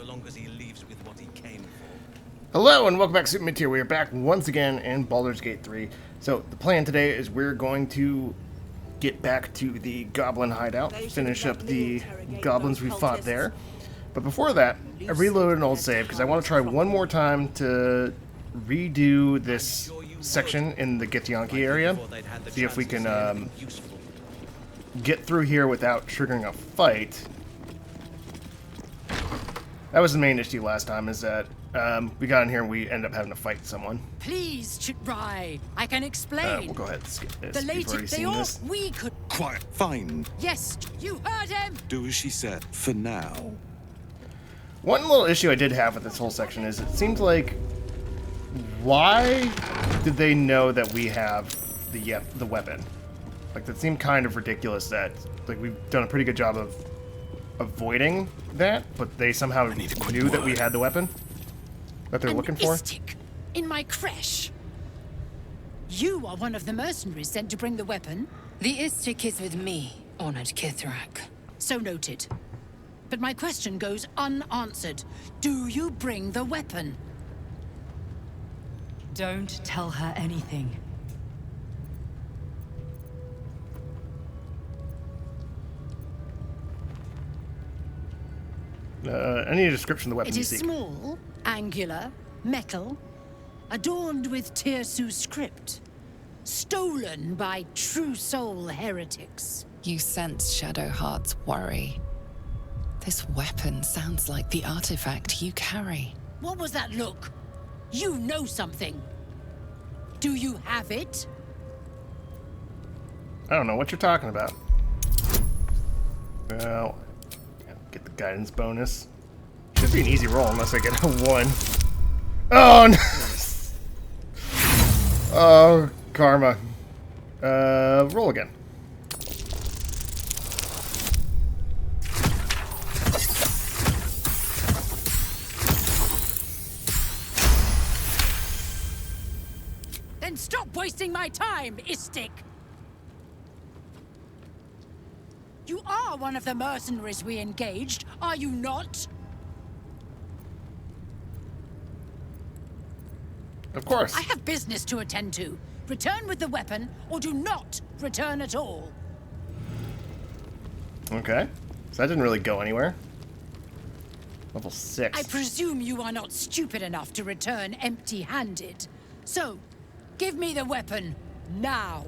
long as he leaves with what he came for. Hello and welcome back to Midtier. We are back once again in Baldur's Gate 3. So the plan today is we're going to get back to the goblin hideout, finish up the goblins we fought there. But before that, I reloaded an old save because I want to try one more time to redo this section in the Githyanki area. See if we can get through here without triggering a fight. That was the main issue last time, is that we got in here and we ended up having to fight someone. Please, Chitrai, I can explain. We'll go ahead and skip this. The later they all we could. Quiet, fine. Yes, you heard him. Do as she said, for now. One little issue I did have with this whole section is it seems like, why did they know that we have the weapon? Like, that seemed kind of ridiculous that, like, we've done a pretty good job of avoiding that, but they somehow knew that we had the weapon that they're looking for. Istik in my creche. You are one of the mercenaries sent to bring the weapon. The Istik is with me, honored Kithrak. So noted. But my question goes unanswered. Do you bring the weapon? Don't tell her anything. I need a description of the weapon It you is seek. small, angular, metal, adorned with Tirsu script. Stolen by true soul heretics. You sense Shadowheart's worry. This weapon sounds like the artifact you carry. What was that look? You know something. Do you have it? I don't know what you're talking about. Well, get the guidance bonus. Should be an easy roll unless I get a 1. Oh no! Oh, karma. Roll again. Then stop wasting my time, Istik! You are one of the mercenaries we engaged, are you not? Of course. I have business to attend to. Return with the weapon, or do not return at all. Okay. So that didn't really go anywhere. Level 6. I presume you are not stupid enough to return empty-handed. So, give me the weapon, now.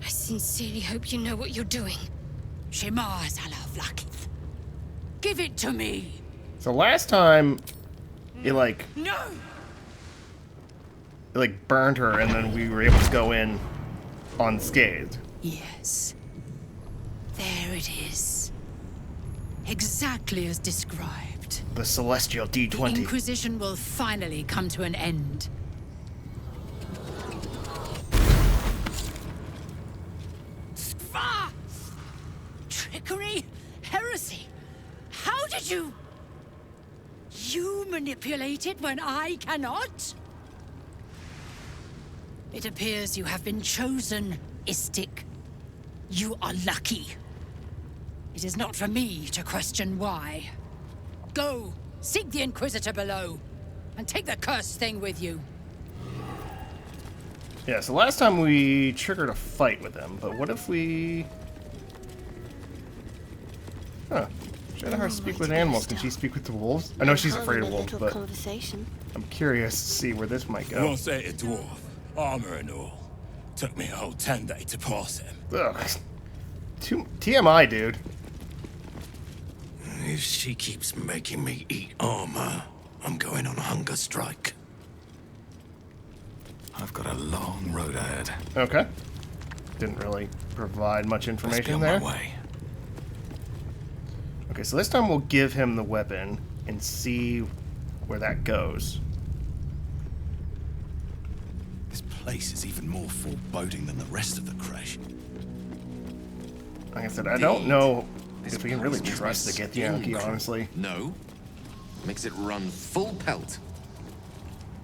I sincerely hope you know what you're doing. Shema Zala Vlakith. Give it to me! So last time, it No! burned her, and then we were able to go in unscathed. Yes. There it is. Exactly as described. The Celestial The D20. Inquisition will finally come to an end. Supah! Trickery? Heresy? How did you... You manipulate it when I cannot? It appears you have been chosen, Istik. You are lucky. It is not for me to question why. Go, seek the Inquisitor below, and take the cursed thing with you. Yeah, so last time we triggered a fight with them, but what if we... Huh. Shadowheart speak with animals. Can she speak with the wolves? I know she's afraid of wolves, but I'm curious to see where this might go. Once ate a dwarf, armor and all. Took me a whole 10 days to pass him. Ugh. TMI, dude. If she keeps making me eat armor, I'm going on a hunger strike. I've got a long road ahead. Okay. Didn't really provide much information Let's there. go my way. Okay, so this time we'll give him the weapon and see where that goes. This place is even more foreboding than the rest of the creche. Like I said, I don't know if we can really trust the Githyanki, honestly. No. Makes it run full pelt.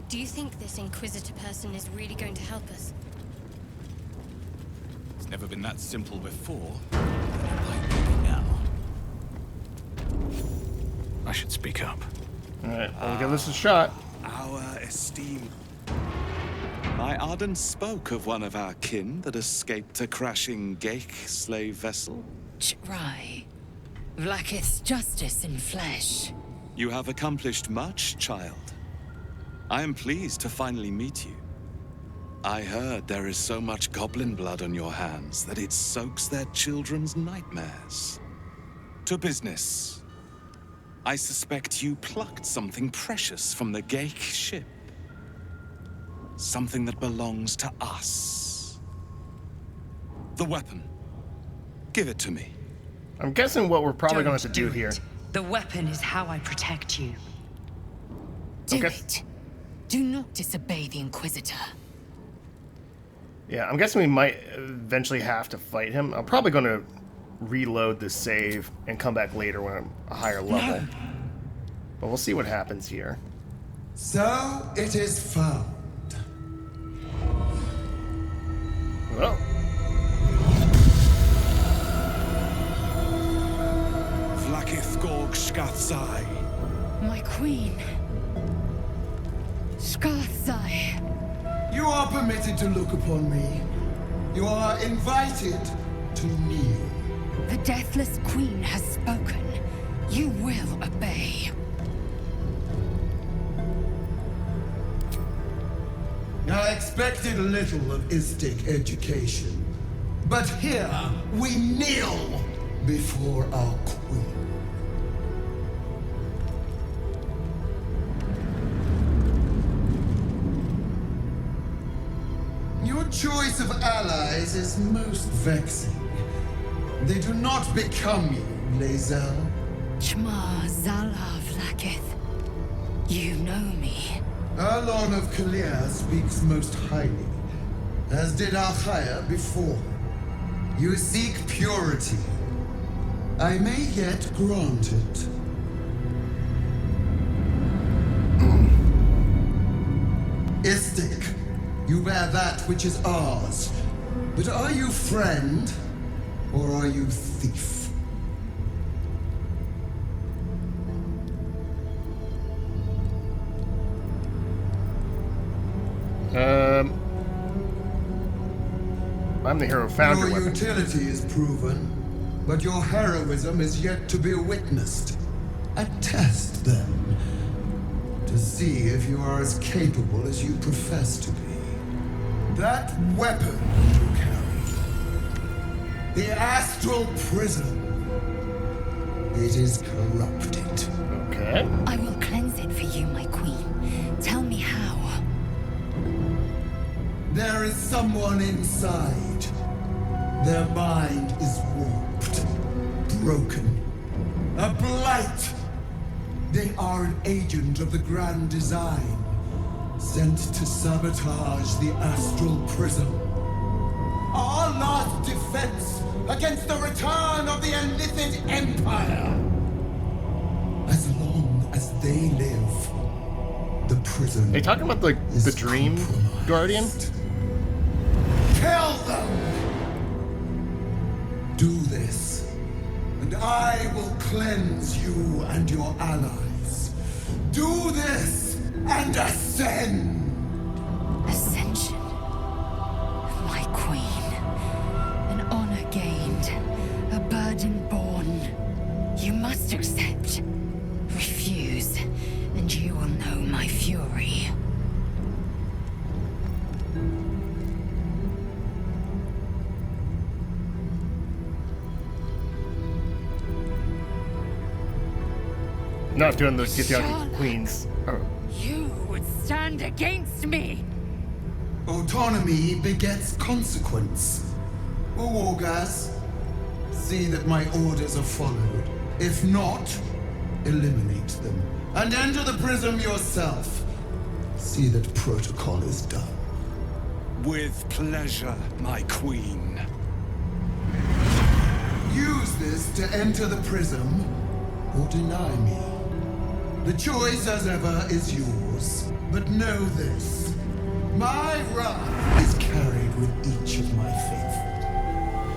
Do you think this Inquisitor person is really going to help us? Never been that simple before. But it might be now. I should speak up. Alright, we'll give this a shot. Our esteem. My Arden spoke of one of our kin that escaped a crashing Geik slave vessel. Try. Vlaakith's justice in flesh. You have accomplished much, child. I am pleased to finally meet you. I heard there is so much goblin blood on your hands that it soaks their children's nightmares. To business. I suspect you plucked something precious from the Geik ship. Something that belongs to us. The weapon. Give it to me. I'm guessing what we're probably going to have to do Don't here. it. The weapon is how I protect you. Do Okay. it. Do not disobey the Inquisitor. Yeah, I'm guessing we might eventually have to fight him. I'm probably going to reload the save and come back later when I'm a higher level. No. But we'll see what happens here. So it is found. Well, Vlaakith Gorg Skathzai. My queen. Skathzai. You are permitted to look upon me. You are invited to kneel. The deathless queen has spoken. You will obey. I expected little of Istic education, but here we kneel before our queen. Your choice of allies is most vexing. They do not become you, Lae'zel. Chma Zala Vlaakith. You know me. Arlon of Kalir speaks most highly, as did Alchaya before. You seek purity. I may yet grant it. Istic, you bear that which is ours. But are you friend, or are you thief? I'm the hero who found your Your weapon. utility is proven, but your heroism is yet to be witnessed. A test, then, to see if you are as capable as you profess to be. That weapon you carry, the astral prism, it is corrupted. Okay. I will cleanse it for you, my queen. Tell me how. There is someone inside. Their mind is warped, broken, a blight. They are an agent of the Grand Design, sent to sabotage the astral prism. Our last defense against the return of the Illithid Empire. As long as they live, the prism. Are you talking about the Dream compromised. Guardian? Kill them! Do this, and I will cleanse you and your allies. Do this, and ascend! Ascension. My queen. An honor gained. A burden borne. You must accept. Refuse, and you will know my fury. Not doing the get the queens. Oh. You would stand against me! Autonomy begets consequence. Uogas, see that my orders are followed. If not, eliminate them. And enter the prism yourself. See that protocol is done. With pleasure, my queen. Use this to enter the prism, or deny me. The choice, as ever, is yours. But know this. My wrath is carried with each of my faithful.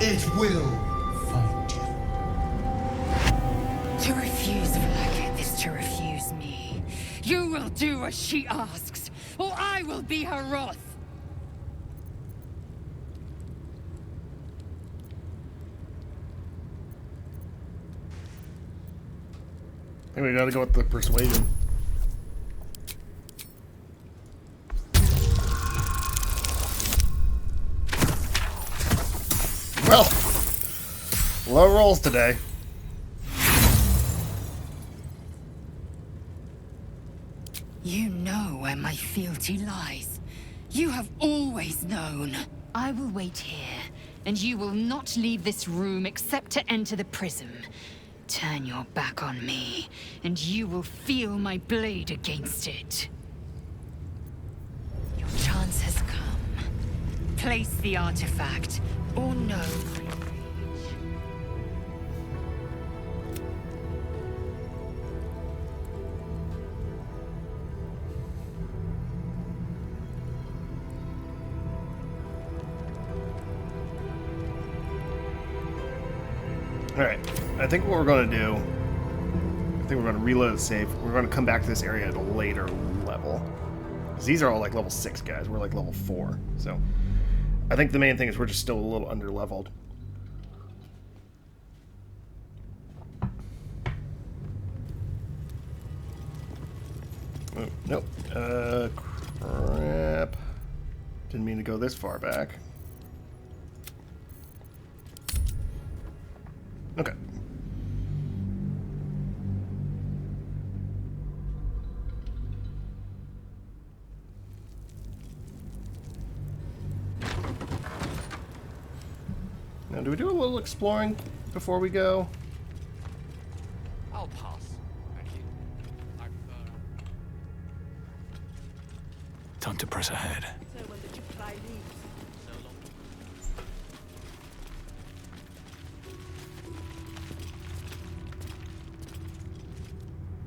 It will find you. To refuse Vlaka is to refuse me. You will do as she asks, or I will be her wrath. I think we gotta go with the persuasion. Well, low rolls today. You know where my fealty lies. You have always known. I will wait here, and you will not leave this room except to enter the prism. Turn your back on me, and you will feel my blade against it. Your chance has come. Place the artifact, or no. Alright, I think what we're going to do, I think we're going to reload the save. We're going to come back to this area at a later level. 'Cause these are all like level 6 guys. We're like level 4. So I think the main thing is we're just still a little under leveled. Oh, nope. Crap. Didn't mean to go this far back. Okay. Now, do we do a little exploring before we go? I'll pass. Thank you. I prefer... Time to press ahead.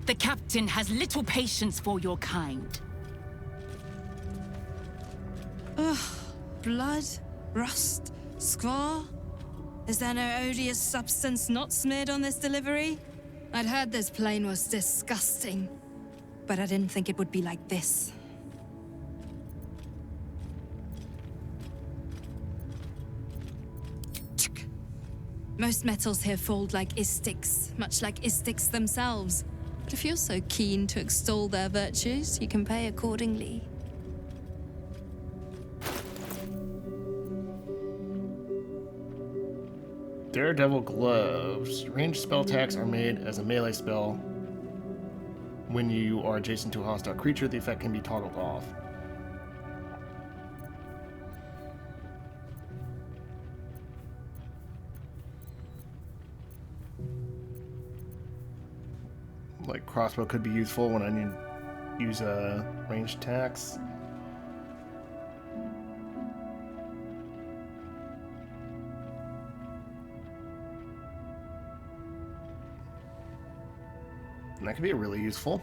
The captain has little patience for your kind. Ugh. Blood? Rust? Squar? Is there no odious substance not smeared on this delivery? I'd heard this plane was disgusting, but I didn't think it would be like this. Most metals here fold like istics, much like istics themselves. But if you're so keen to extol their virtues, you can pay accordingly. Daredevil gloves. Ranged spell attacks are made as a melee spell. When you are adjacent to a hostile creature, the effect can be toggled off. Like crossbow could be useful when I need to use ranged attacks. And that could be really useful.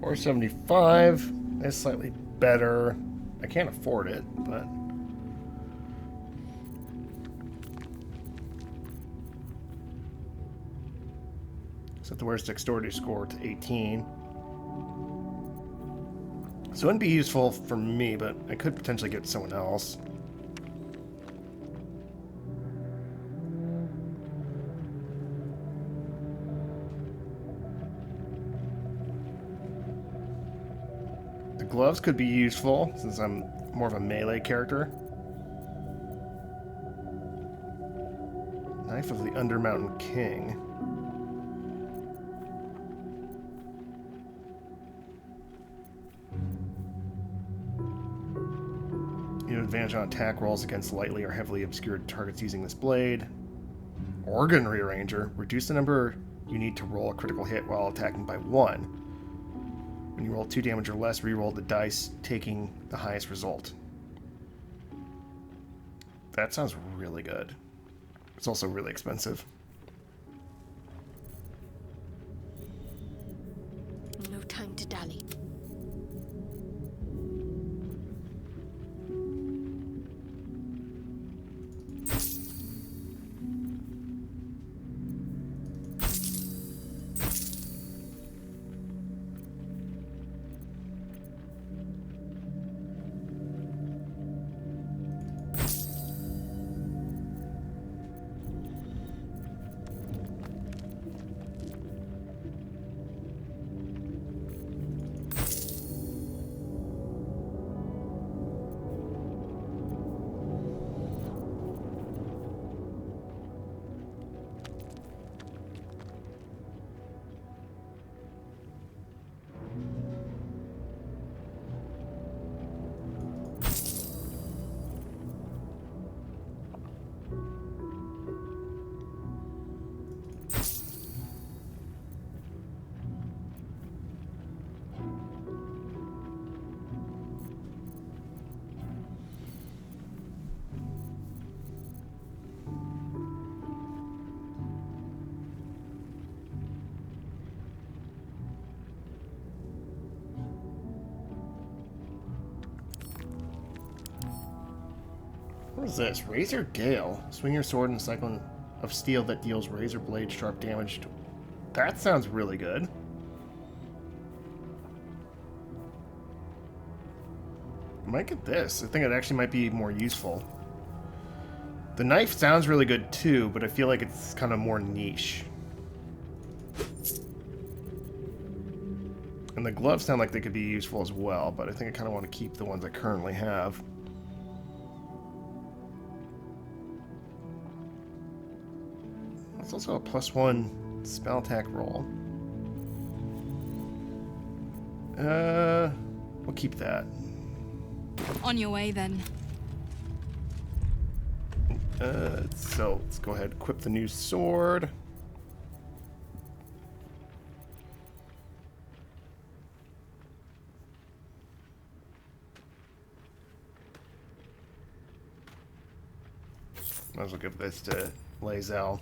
$475 is slightly better. I can't afford it, but set the worst dexterity score to 18. So it wouldn't be useful for me, but I could potentially get someone else. Gloves could be useful, since I'm more of a melee character. Knife of the Undermountain King. an advantage on attack rolls against lightly or heavily obscured targets using this blade. Organ Rearranger. Reduce the number you need to roll a critical hit while attacking by 1. When you roll 2 damage or less, reroll the dice, taking the highest result. That sounds really good. It's also really expensive. No time to dally. What is this? Razor Gale. Swing your sword in a cyclone of steel that deals razor blade sharp damage. That sounds really good. I might get this. I think it actually might be more useful. The knife sounds really good too, but I feel like it's kind of more niche. And the gloves sound like they could be useful as well, but I think I kind of want to keep the ones I currently have. It's also a +1 spell attack roll. We'll keep that. On your way, then. So let's go ahead and equip the new sword. Might as well give this to Lae'zel.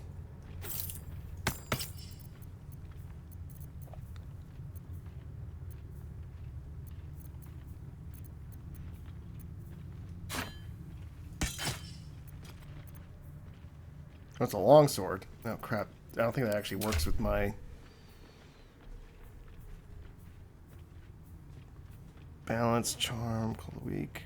That's a long sword. Oh crap. I don't think that actually works with my balance, charm, call the weak.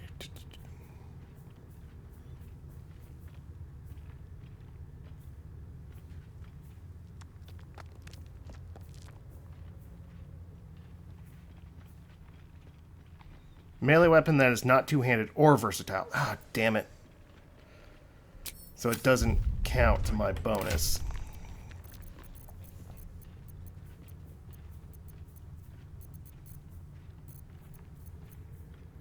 Melee weapon that is not two-handed or versatile. Ah, damn it. So it doesn't count to my bonus.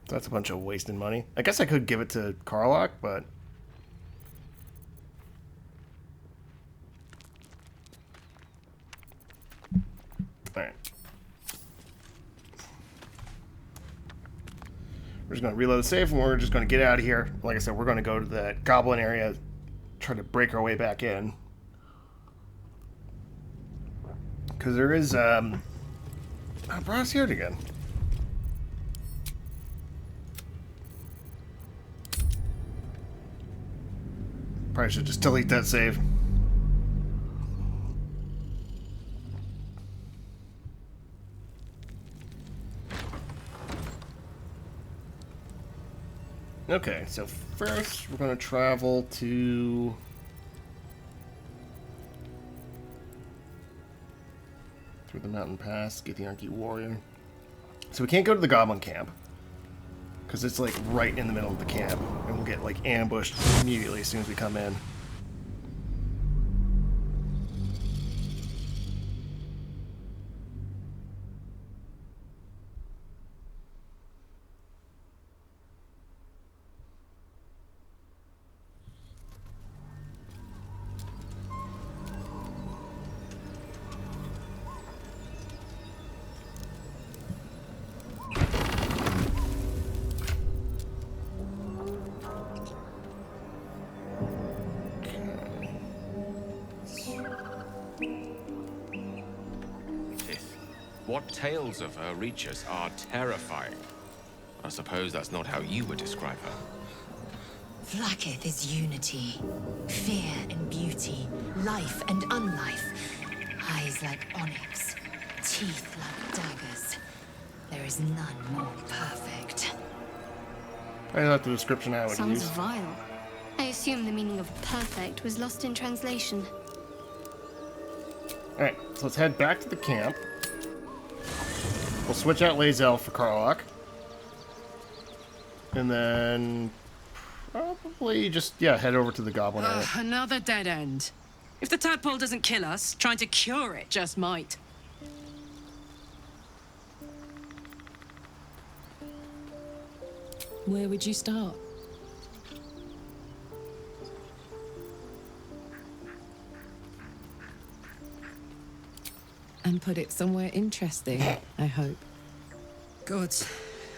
That's a bunch of wasted money. I guess I could give it to Karlach, but... Alright. We're just going to reload the safe and we're just going to get out of here. Like I said, we're going to go to that goblin area, try to break our way back in. Because there is, oh, brought us here again. Probably should just delete that save. Okay, so first we're going to travel to... through the mountain pass, get the Yankee warrior. So we can't go to the goblin camp, because it's like right in the middle of the camp, and we'll get like ambushed immediately as soon as we come in. What tales of her reach us are terrifying. I suppose that's not how you would describe her. Vlaakith is unity, fear and beauty, life and unlife. Eyes like onyx, teeth like daggers. There is none more perfect. I like the description I would Sounds use. vile. I assume the meaning of perfect was lost in translation. Alright, so let's head back to the camp. We'll switch out Lae'zel for Karlach. And then probably just, head over to the goblin area. Another dead end. If the tadpole doesn't kill us, trying to cure it just might. Where would you start? And put it somewhere interesting, I hope. Good.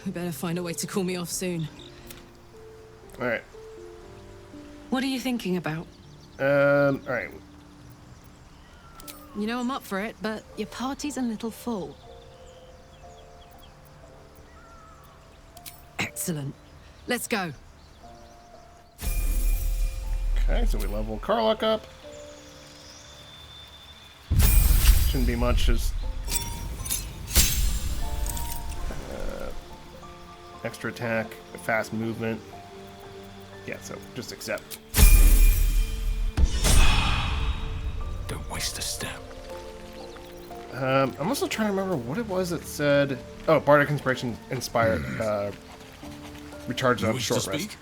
We better find a way to cool me off soon. Alright. What are you thinking about? Alright. You know I'm up for it, but your party's a little full. Excellent. Let's go. Okay, so we level Karlach up. Shouldn't be much, just extra attack, fast movement. Yeah, so just accept. Don't waste a step. I'm also trying to remember what it was that said. Oh, Bardic Inspiration inspired. Recharge on short rest.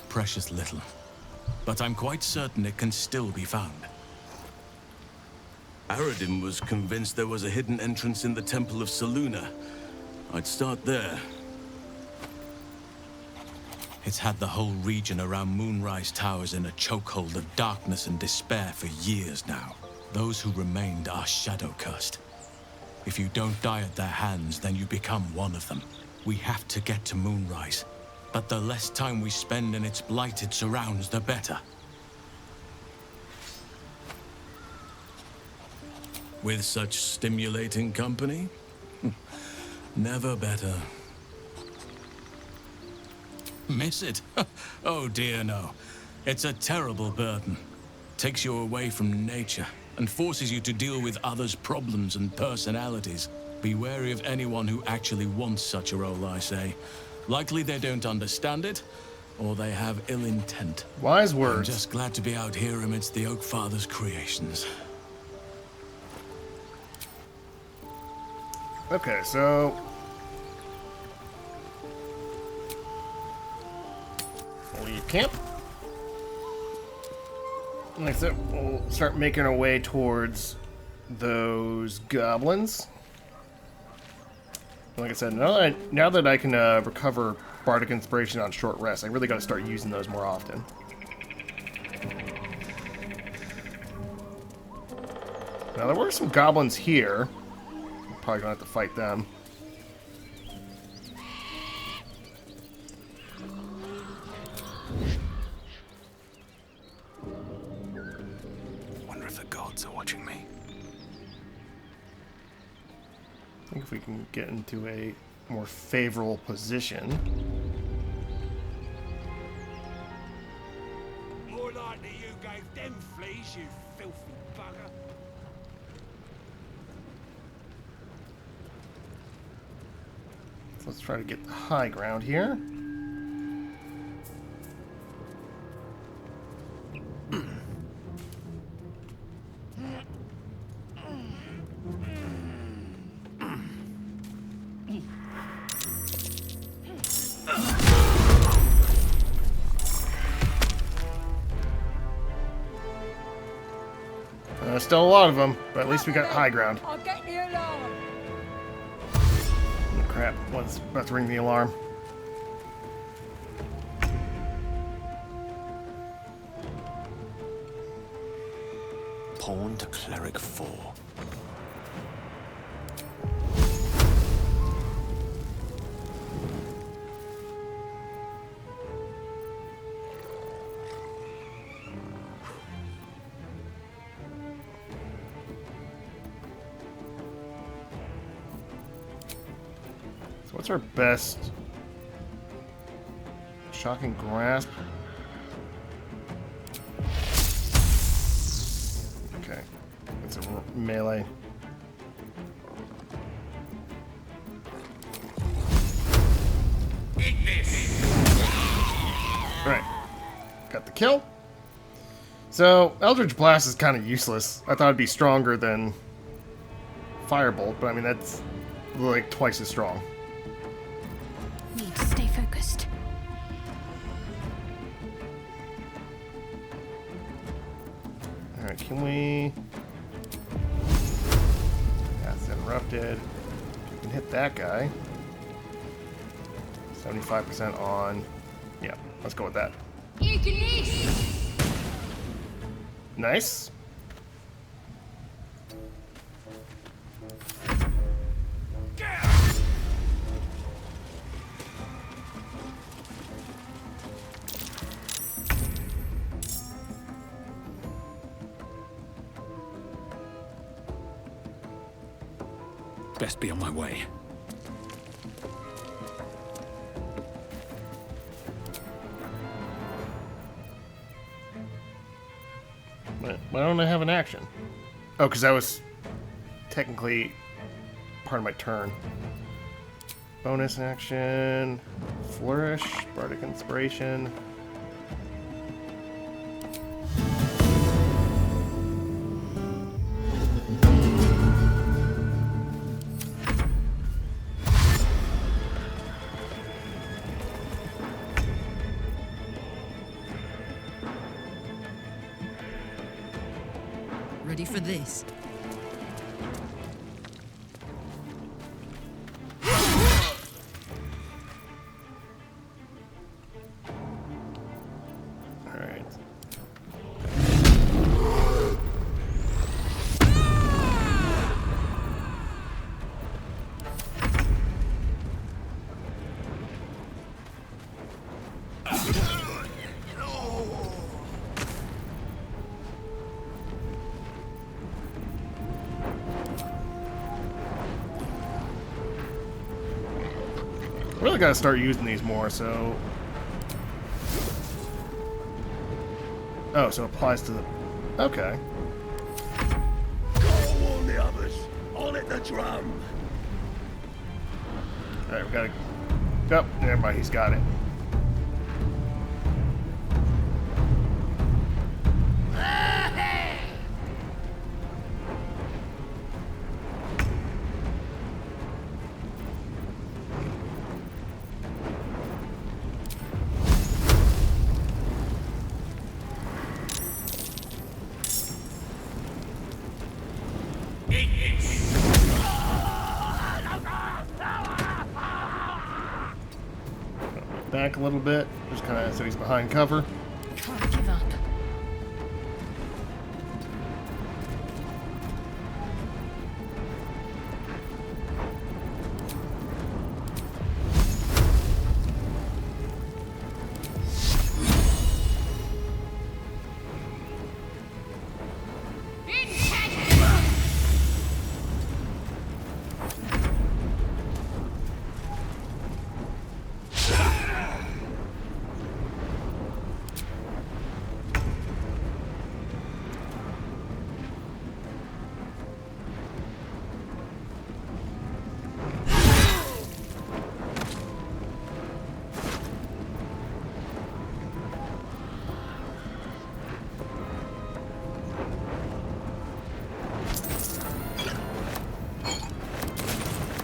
Precious little. But I'm quite certain it can still be found. Aradin was convinced there was a hidden entrance in the Temple of Selûne. I'd start there. It's had the whole region around Moonrise Towers in a chokehold of darkness and despair for years now. Those who remained are shadow-cursed. If you don't die at their hands, then you become one of them. We have to get to Moonrise, but the less time we spend in its blighted surrounds, the better. With such stimulating company? Never better. Miss it? Oh dear, no. It's a terrible burden. Takes you away from nature and forces you to deal with others' problems and personalities. Be wary of anyone who actually wants such a role, I say. Likely they don't understand it, or they have ill intent. Wise words. I'm just glad to be out here amidst the Oak Father's creations. Okay, so leave camp. Like I said, we'll start making our way towards those goblins. Like I said, now that I can recover Bardic Inspiration on short rest, I really got to start using those more often. Now there were some goblins here. Probably gonna have to fight them. Wonder if the gods are watching me. I think if we can get into a more favorable position. More likely you gave them fleas, you filthy bugger. So let's try to get the high ground here. Still a lot of them, but at least we got high ground. I'll get the alarm. Oh, crap, one's about to ring the alarm. Pawn to Cleric 4. So what's our best? Shocking grasp. Okay, it's a melee. Right, got the kill. So Eldritch Blast is kind of useless. I thought it'd be stronger than Firebolt, but I mean that's like twice as strong. Need to stay focused. Alright, can we... That's interrupted. We can hit that guy. 75% on... Yeah, let's go with that. Nice. Best be on my way. Why don't I have an action? Oh, because that was technically part of my turn. Bonus action, Flourish, Bardic Inspiration. Ready for this? Alright. Really gotta start using these more, so... Oh, so it applies to the... Okay. Go warn the others. On at the drum. Alright, we gotta... Oh, never mind, he's got it. Back a little bit, just kind of so he's behind cover. Can't give up.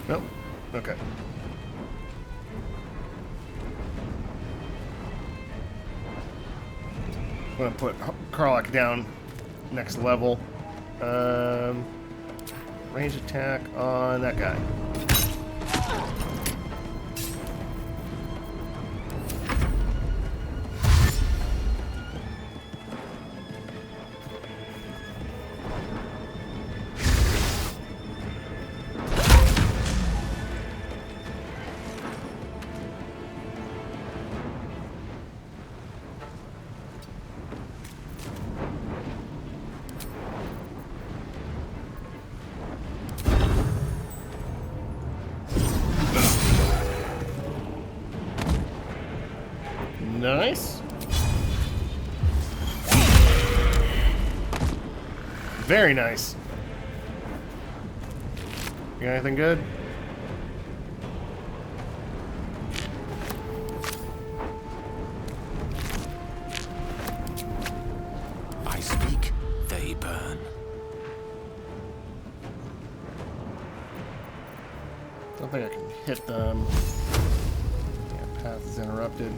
Nope. Okay. I'm gonna put Karlach down next level. Range attack on that guy. Nice. Very nice. You got anything good? I speak, they burn. Don't think I can hit them. Yeah, path is interrupted.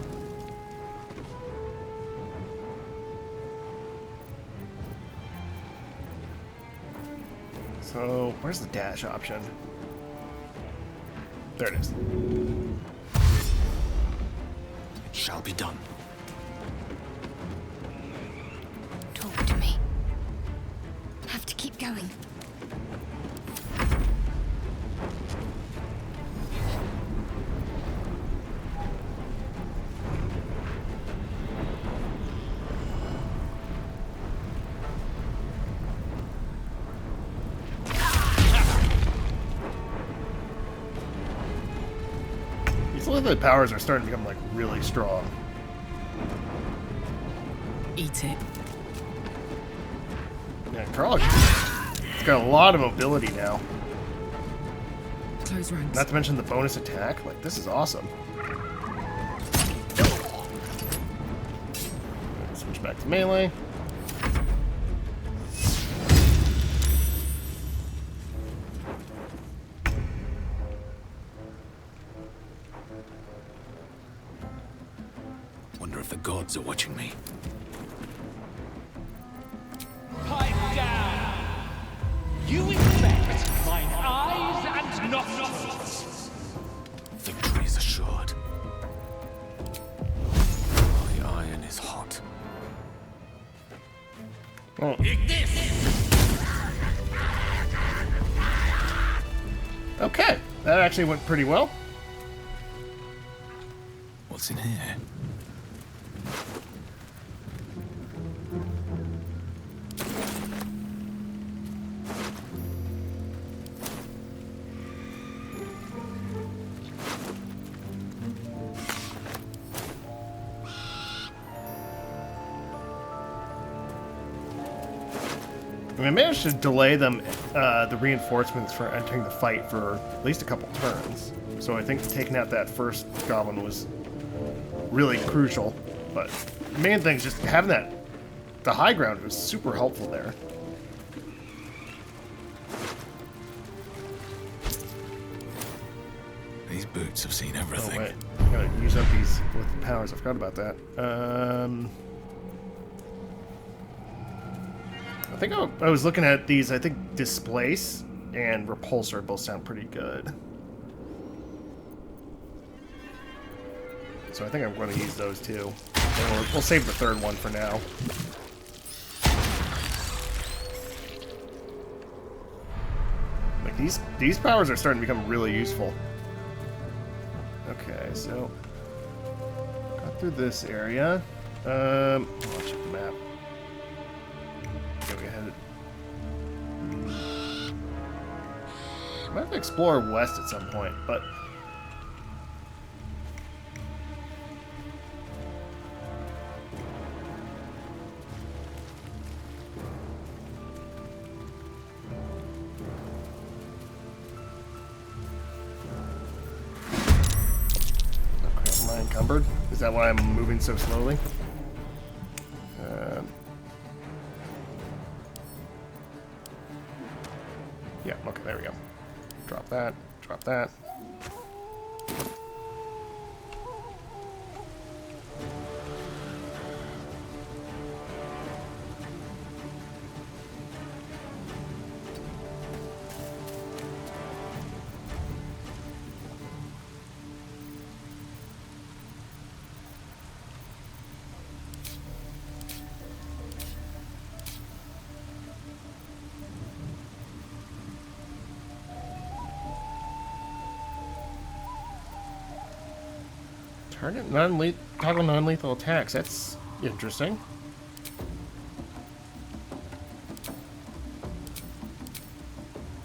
So, where's the dash option? There it is. It shall be done. Talk to me. Have to keep going. The powers are starting to become like really strong. Eat it. Yeah, Carl, it's got a lot of mobility now. Close ranks. Not to mention the bonus attack. Like, this is awesome. Switch back to melee. Wonder if the gods are watching me. Pipe down! You infect mine eyes and nostrils! Victory is assured. My iron is hot. Oh. Okay, that actually went pretty well. What's in here? I managed to delay them, the reinforcements for entering the fight for at least a couple turns. So I think taking out that first goblin was really crucial. But the main thing is just having the high ground was super helpful there. These boots have seen everything. Oh wait, I gotta use up these with the powers. I forgot about that. I think I was looking at these. I think Displace and Repulsor both sound pretty good. So I think I'm going to use those two. And we'll save the third one for now. Like these powers are starting to become really useful. Okay, so got through this area. I'll check the map. Okay, we headed. I might have to explore west at some point, but okay, am I encumbered? Is that why I'm moving so slowly? Yeah, okay, there we go. Drop that, drop that. Target toggle non-lethal attacks. That's interesting.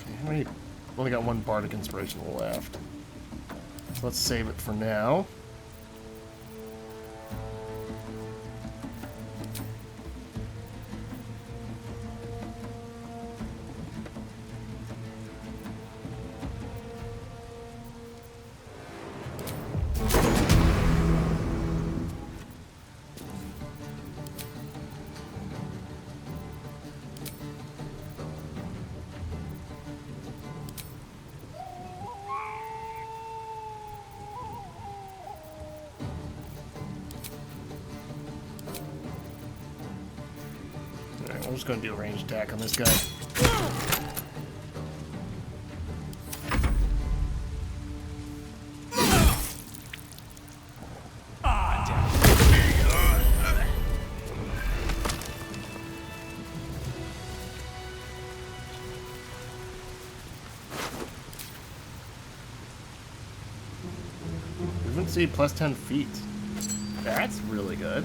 Okay, how many? Only got one bardic inspiration left. So let's save it for now. just gonna do a range attack on this guy. Movement speed plus 10 feet. That's really good.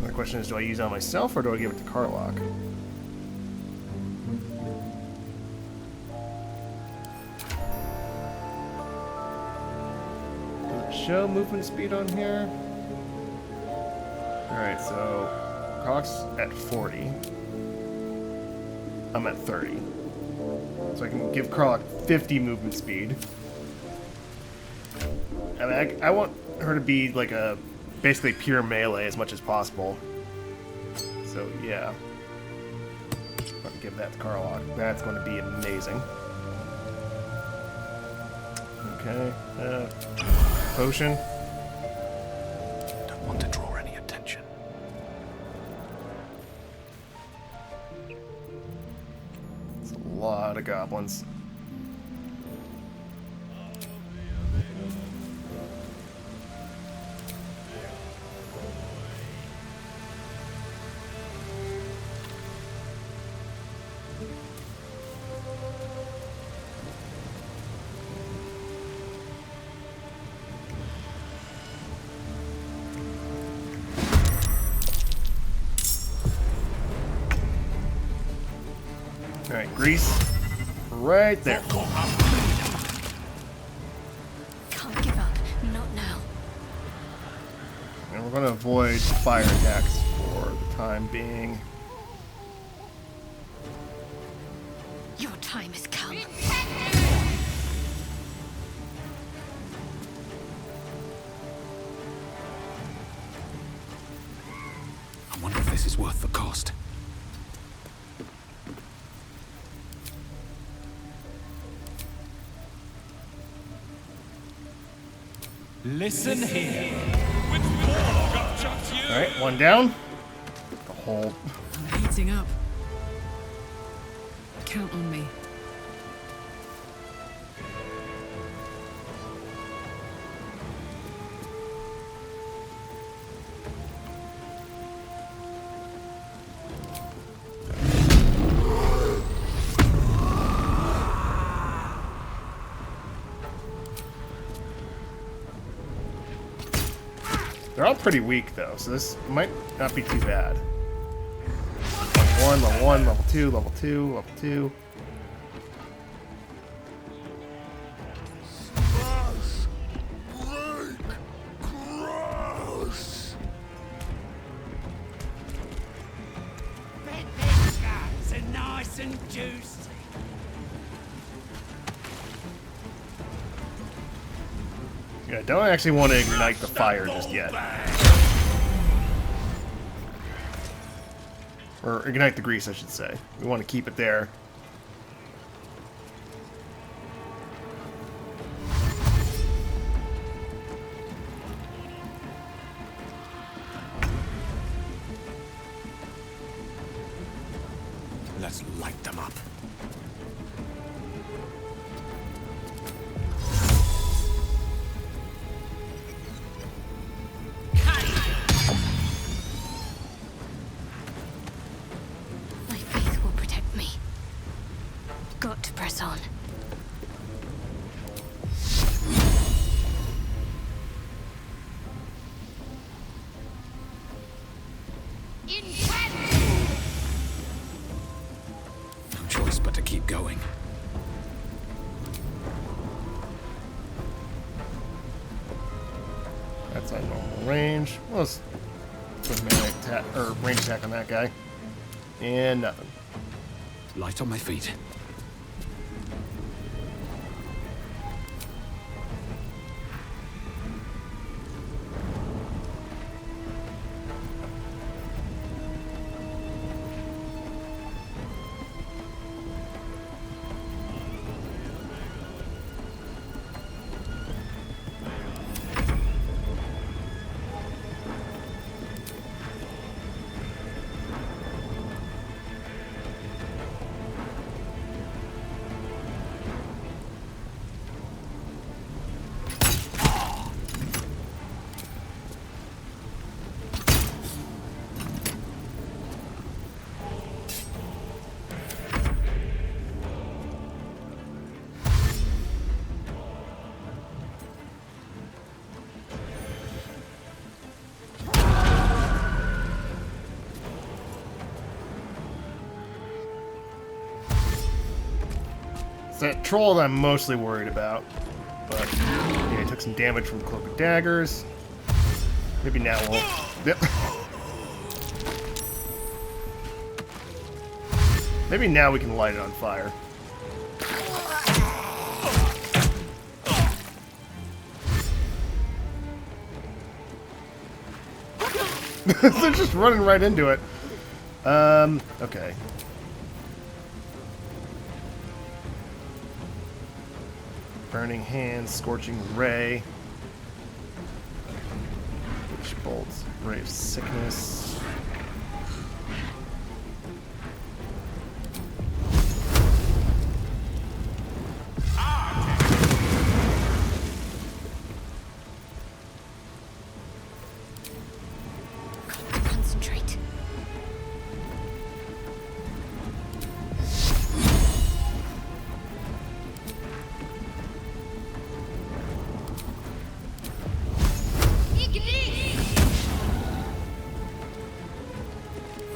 The question is, do I use it on myself or do I give it to Karlach? Does it show movement speed on here? Alright, so Karlach's at 40. I'm at 30. So I can give Karlach 50 movement speed. I mean, I want her to be like a basically pure melee as much as possible. So yeah, I'm gonna give that to Karlach. That's going to be amazing. Okay, potion. Don't want to draw any attention. It's a lot of goblins. Alright, grease. Right there. Can't give up. Not now. And we're going to avoid fire attacks for the time being. Your time has come. I wonder if this is worth the cost. Listen here. Alright, one down. The whole. I'm heating up. Count on me. They're all pretty weak though, so this might not be too bad. Level 1, level 2, level 2, level 2. Nice and juicy. Yeah, don't actually want to ignite the fire just yet. Or ignite the grease, I should say. We want to keep it there. Let's light them up. My faith will protect me. Got to press on. No choice but to keep going. That's our normal range. Well, let's put a melee attack or range attack on that guy. And nothing. Light on my feet. It's that troll that I'm mostly worried about. But yeah, he took some damage from Cloak of Daggers. Maybe now we'll... Yep. Maybe now we can light it on fire. They're just running right into it. Okay. Burning Hands, Scorching Ray. Witch Bolts, Ray of Sickness. Concentrate.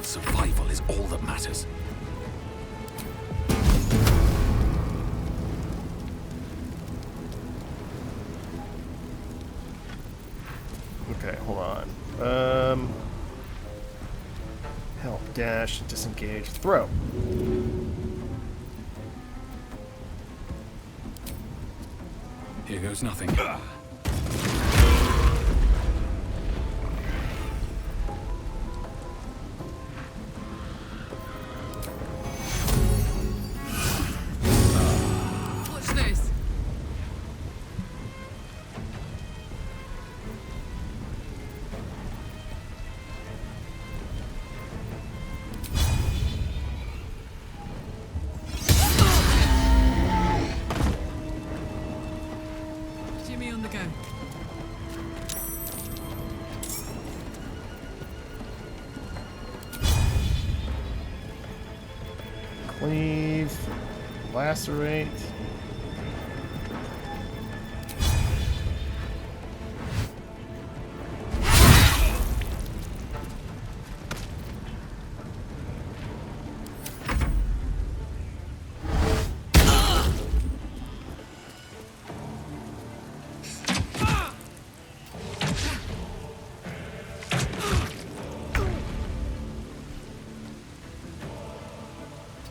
Survival is all that matters. Okay, hold on. Help, dash, disengage, throw. Here goes nothing. Watch this. Jimmy on the go. Cleave, lacerate.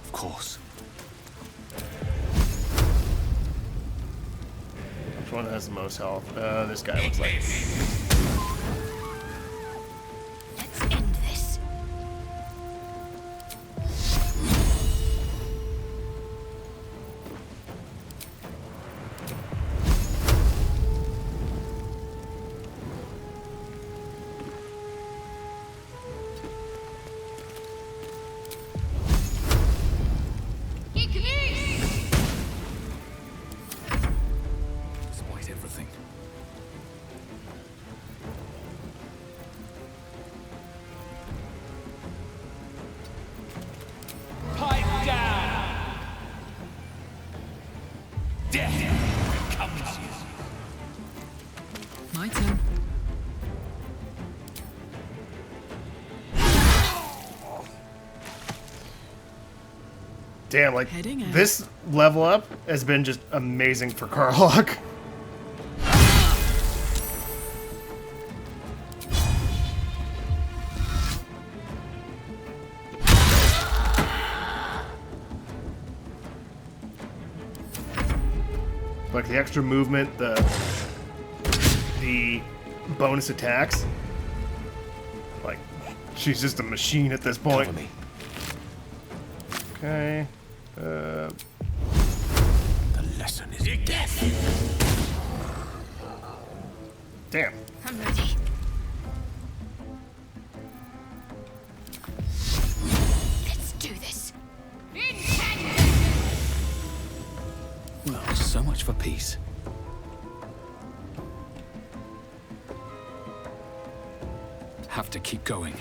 Of course. Which one has the most health? This guy looks like. Let's end this. Despite everything. Pipe down! Death comes you. My turn. Damn, like, Heading out. this level up has been just amazing for Karlach. Like the extra movement, the bonus attacks. Like, she's just a machine at this point. Cover me. Okay. The lesson is death. Damn. I'm ready. Let's do this. Well, so much for peace. Have to keep going.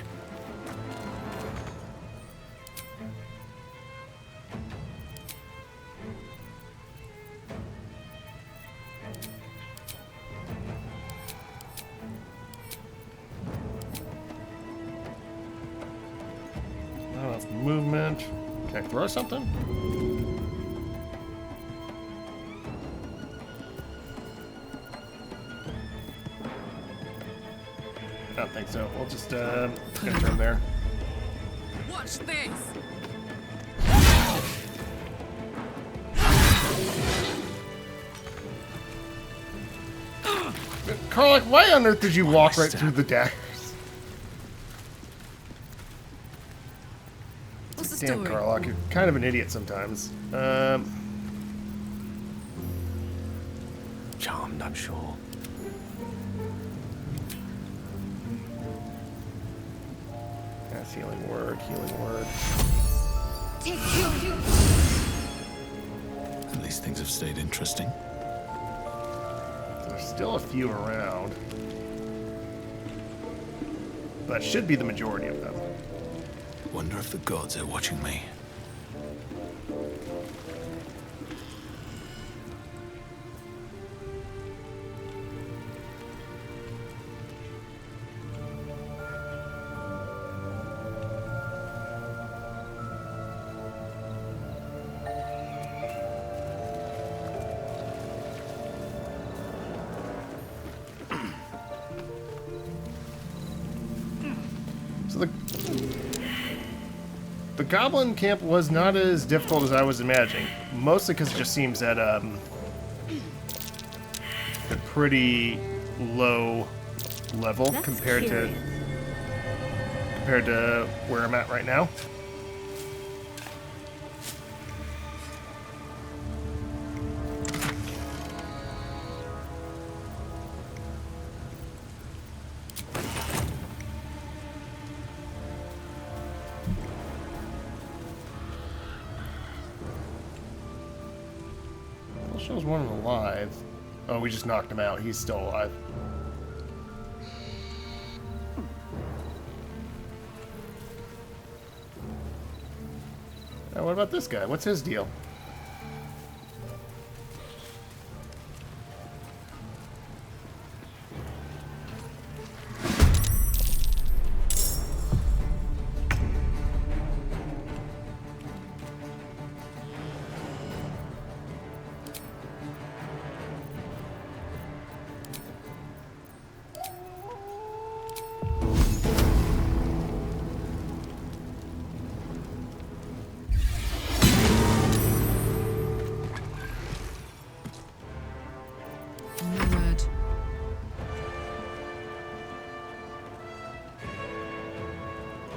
Not enough movement. Can I throw something? we'll just enter him there. Watch this. Karlach, why on earth did you walk right through the daggers? What's the Damn, story? Karlach, you're kind of an idiot sometimes. Charmed, I'm sure. Yes, healing word, healing word. At least things have stayed interesting. There's still a few around. But should be the majority of them. Wonder if the gods are watching me. So the goblin camp was not as difficult as I was imagining. Mostly because it just seems that they're pretty low level compared to where I'm at right now. Shows one alive. Oh, we just knocked him out. He's still alive. Now, what about this guy? What's his deal?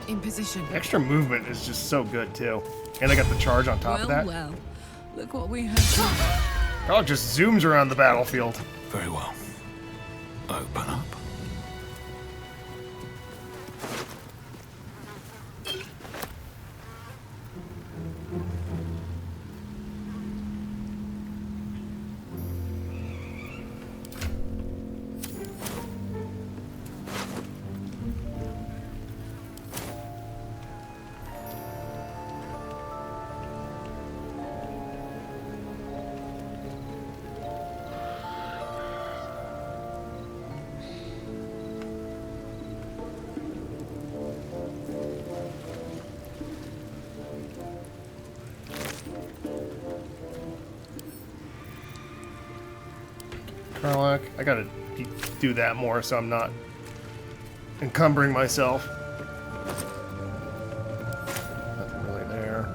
In position. Extra movement is just so good too, and I got the charge on top of that. Well, look what we have. Oh, just zooms around the battlefield. Very well. Open up. Karlach, I gotta do that more so I'm not encumbering myself. Nothing really there.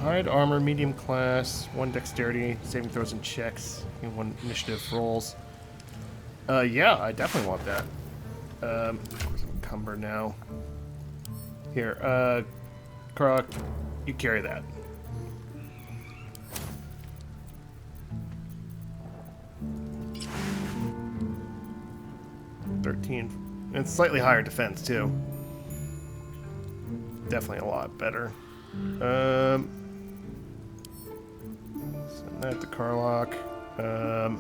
Hide armor, medium class, 1 dexterity, saving throws and checks, and 1 initiative rolls. Yeah, I definitely want that. encumbered now. Here, Croc, you carry that. It's slightly higher defense too. Definitely a lot better. Send that to Carlock. Oh,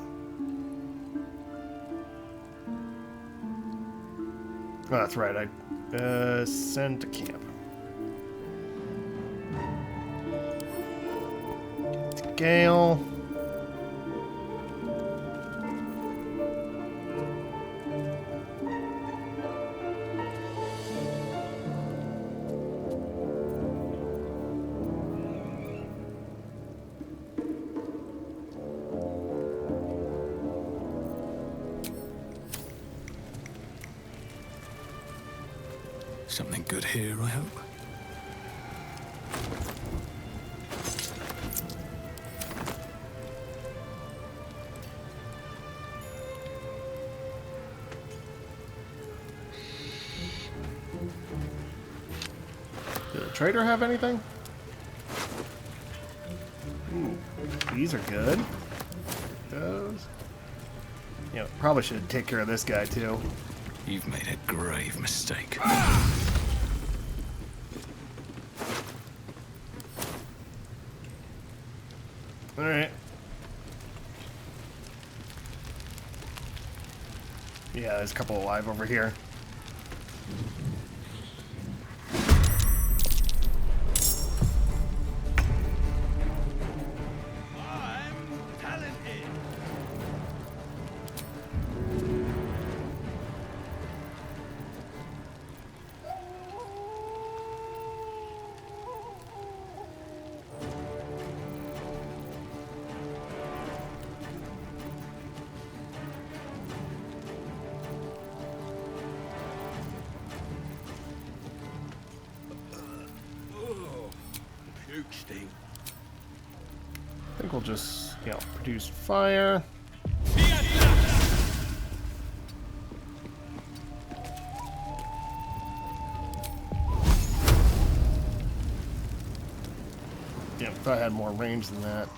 that's right. I send to camp. To Gale. Something good here, I hope. Did the trader have anything? Ooh, these are good. Those. Yeah, probably should take care of this guy too. You've made a grave mistake. Alright. Yeah, there's a couple alive over here. I think we'll just, you know, produce fire. Yeah, thought I had more range than that.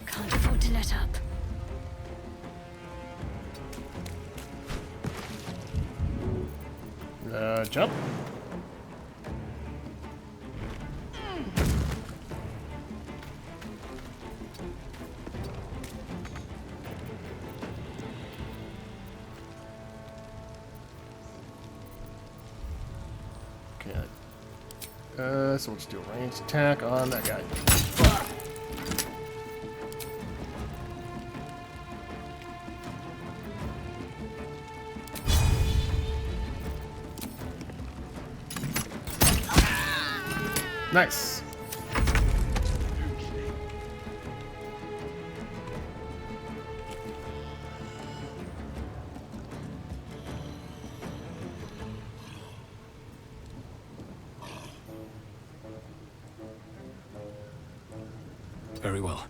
Can't afford to let up. Jump. Okay. So let's do a ranged attack on that guy. Nice. Very well.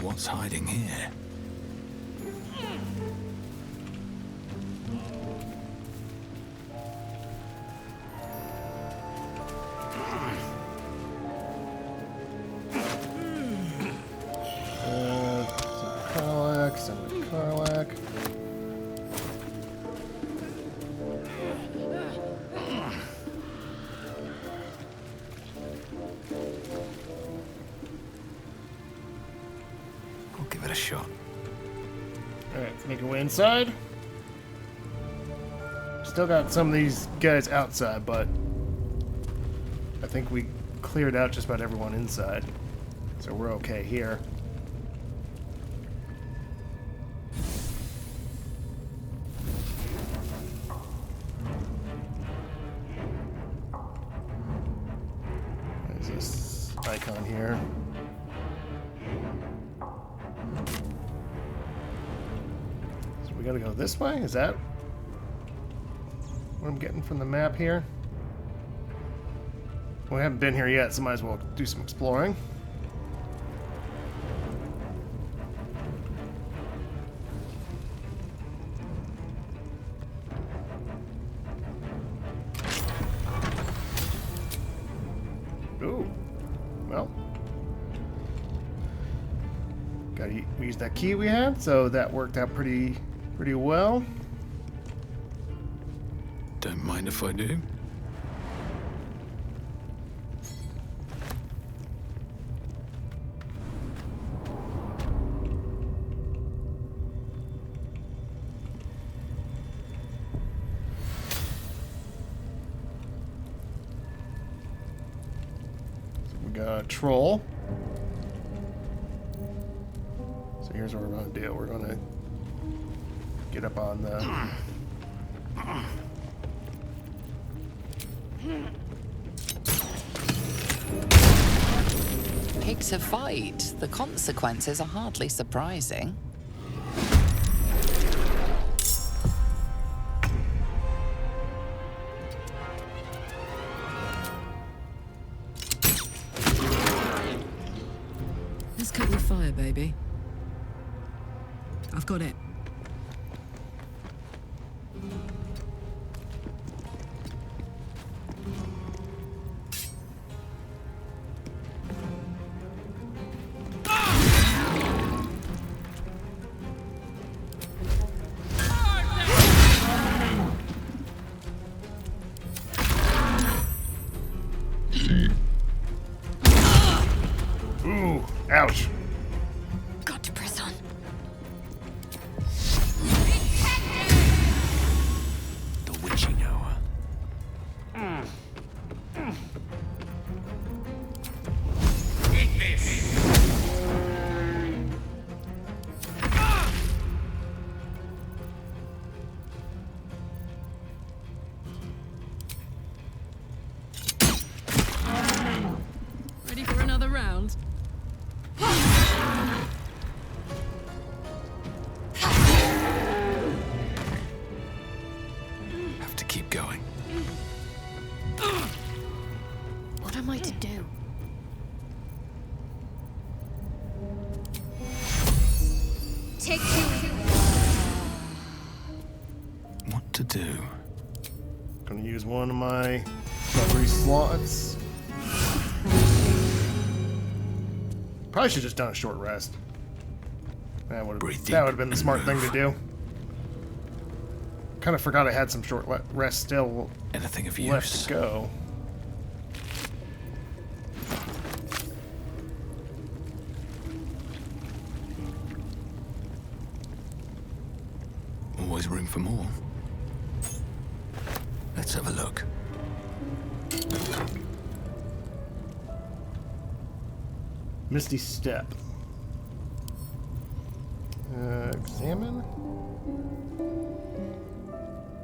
What's hiding here? shot. Alright, let's make our way inside. Still got some of these guys outside, but I think we cleared out just about everyone inside. So we're okay here. There's this icon here. So we gotta go this way? Is that what I'm getting from the map here? We haven't been here yet, so might as well do some exploring. Ooh, well, we used that key we had, so that worked out pretty well. Don't mind if I do. Troll. So here's what we're going to do. We're going to get up on the... Pick to fight. The consequences are hardly surprising. Cut your fire, baby. I've got it. Ooh, ouch. Got to press on. The witching hour. Eat this! Ready for another round? Have to keep going. What am I to do? Take two. What to do? Gonna use one of my recovery slots. Probably should have just done a short rest. That would have been the smart thing to do. Kind of forgot I had some short rest still Anything of left use? to go. Always room for more. Let's have a look. Misty Step. Examine.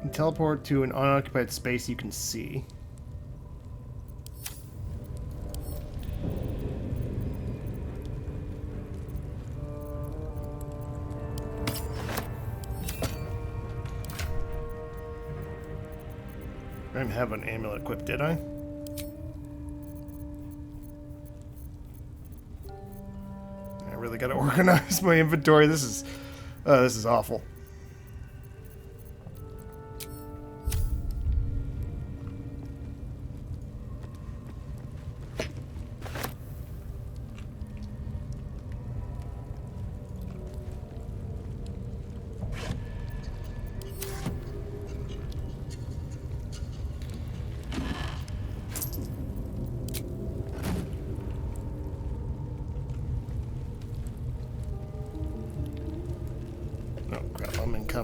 And teleport to an unoccupied space you can see. I didn't have an amulet equipped, did I? I really gotta organize my inventory. This is awful.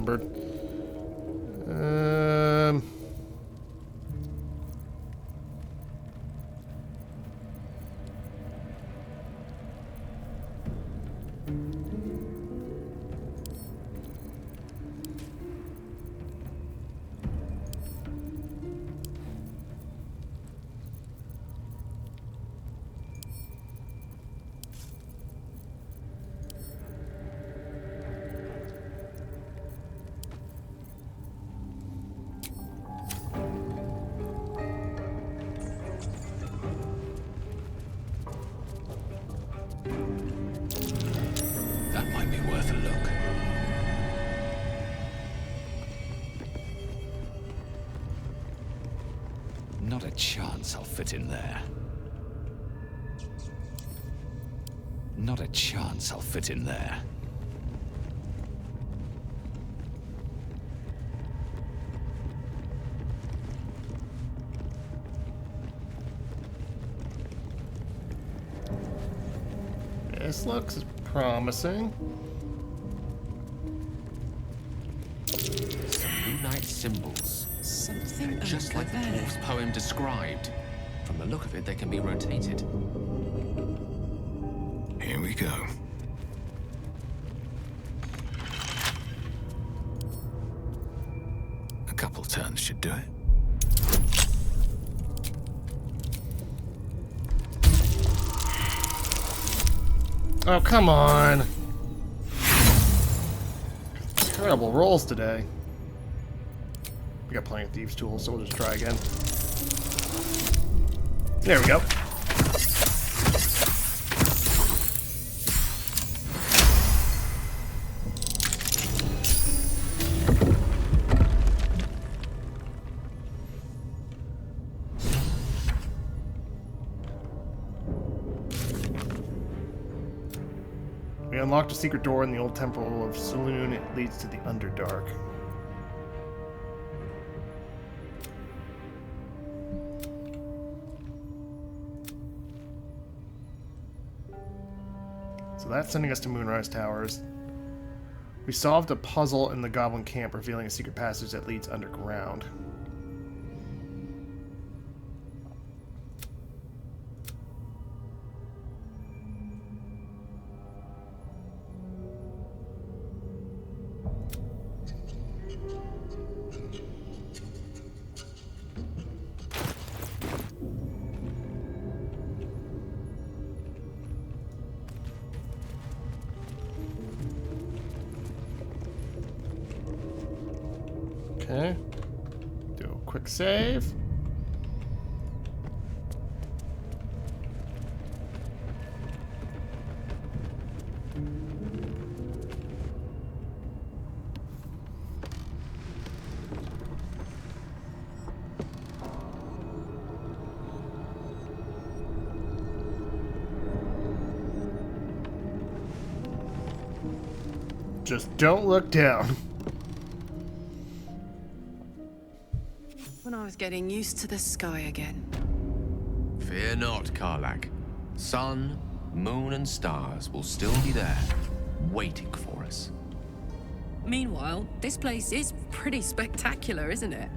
outnumbered. That might be worth a look. Not a chance I'll fit in there. Not a chance I'll fit in there. This looks promising. Some Moonite symbols. Something Just like the dwarf's poem described. From the look of it, they can be rotated. Here we go. A couple turns should do it. Oh, come on. Terrible rolls today. We got plenty of thieves' tools, so we'll just try again. There we go. We unlocked a secret door in the old temple of Saloon. It leads to the Underdark. So that's sending us to Moonrise Towers. We solved a puzzle in the Goblin camp, revealing a secret passage that leads underground. Okay. Do a quick save. Just don't look down. When I was getting used to the sky again. Fear not, Karlak. Sun, moon, and stars will still be there, waiting for us. Meanwhile, this place is pretty spectacular, isn't it?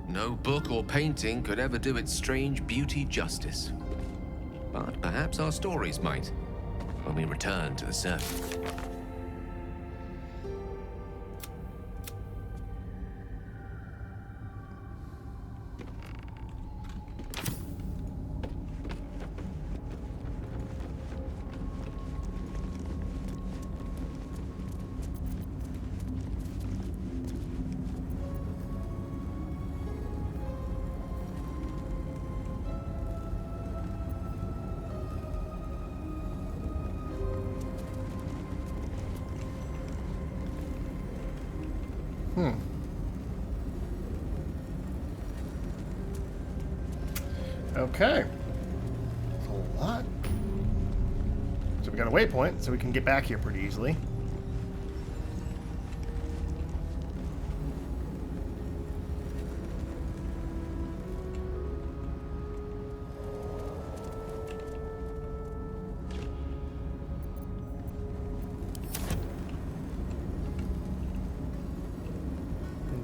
No book or painting could ever do its strange beauty justice. But perhaps our stories might, when we return to the surface. Okay. That's a lot. So we got a waypoint, so we can get back here pretty easily.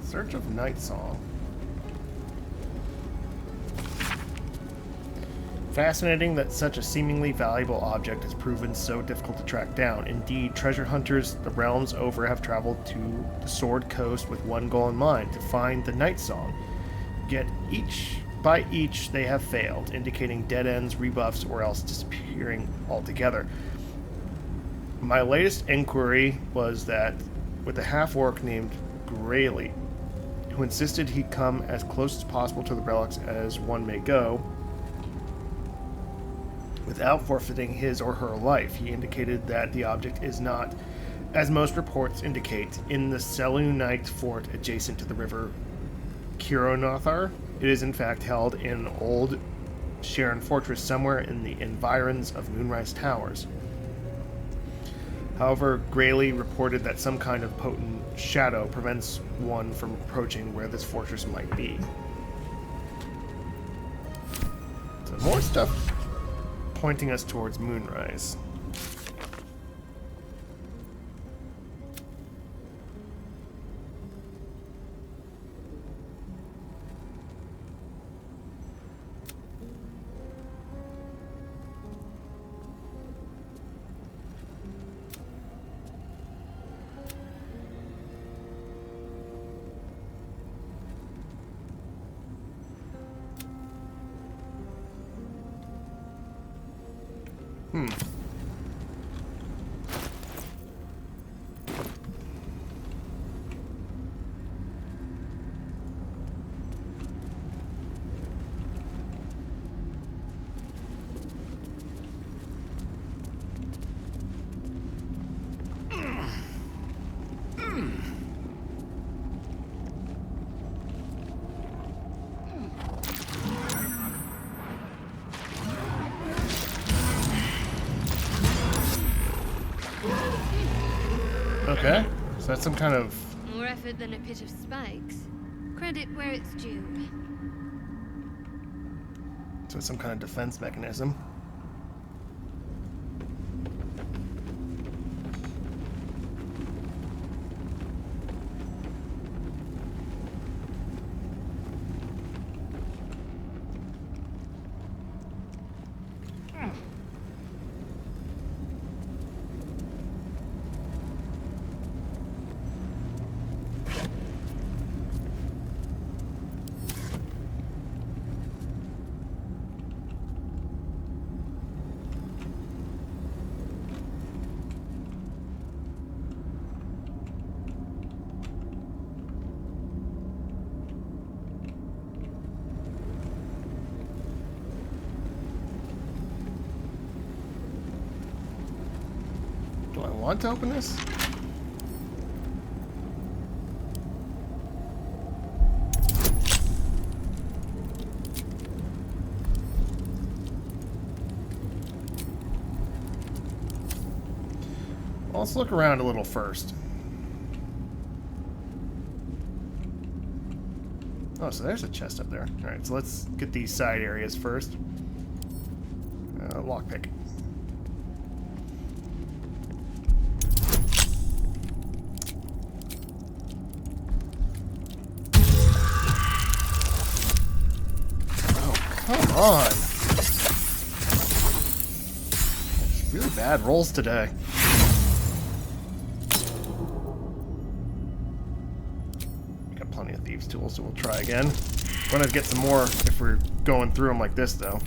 Search of Night Song. Fascinating that such a seemingly valuable object has proven so difficult to track down. Indeed, treasure hunters the realms over have traveled to the Sword Coast with one goal in mind, to find the Night Song. Yet by each they have failed, indicating dead ends, rebuffs, or else disappearing altogether. My latest inquiry was that with a half-orc named Grayley, who insisted he come as close as possible to the relics as one may go, without forfeiting his or her life. He indicated that the object is not, as most reports indicate, in the Selûnite fort adjacent to the river Kironothar. It is in fact held in old Sharon Fortress somewhere in the environs of Moonrise Towers. However, Grayley reported that some kind of potent shadow prevents one from approaching where this fortress might be. So more stuff pointing us towards Moonrise. Okay, so that's some kind of... More effort than a pit of spikes. Credit where it's due. So it's some kind of defense mechanism. Do I want to open this? Well, let's look around a little first. Oh, so there's a chest up there. Alright, so let's get these side areas first. Lockpick. Come on. Really bad rolls today. Got plenty of thieves' tools, so we'll try again. We're gonna get some more if we're going through them like this, though.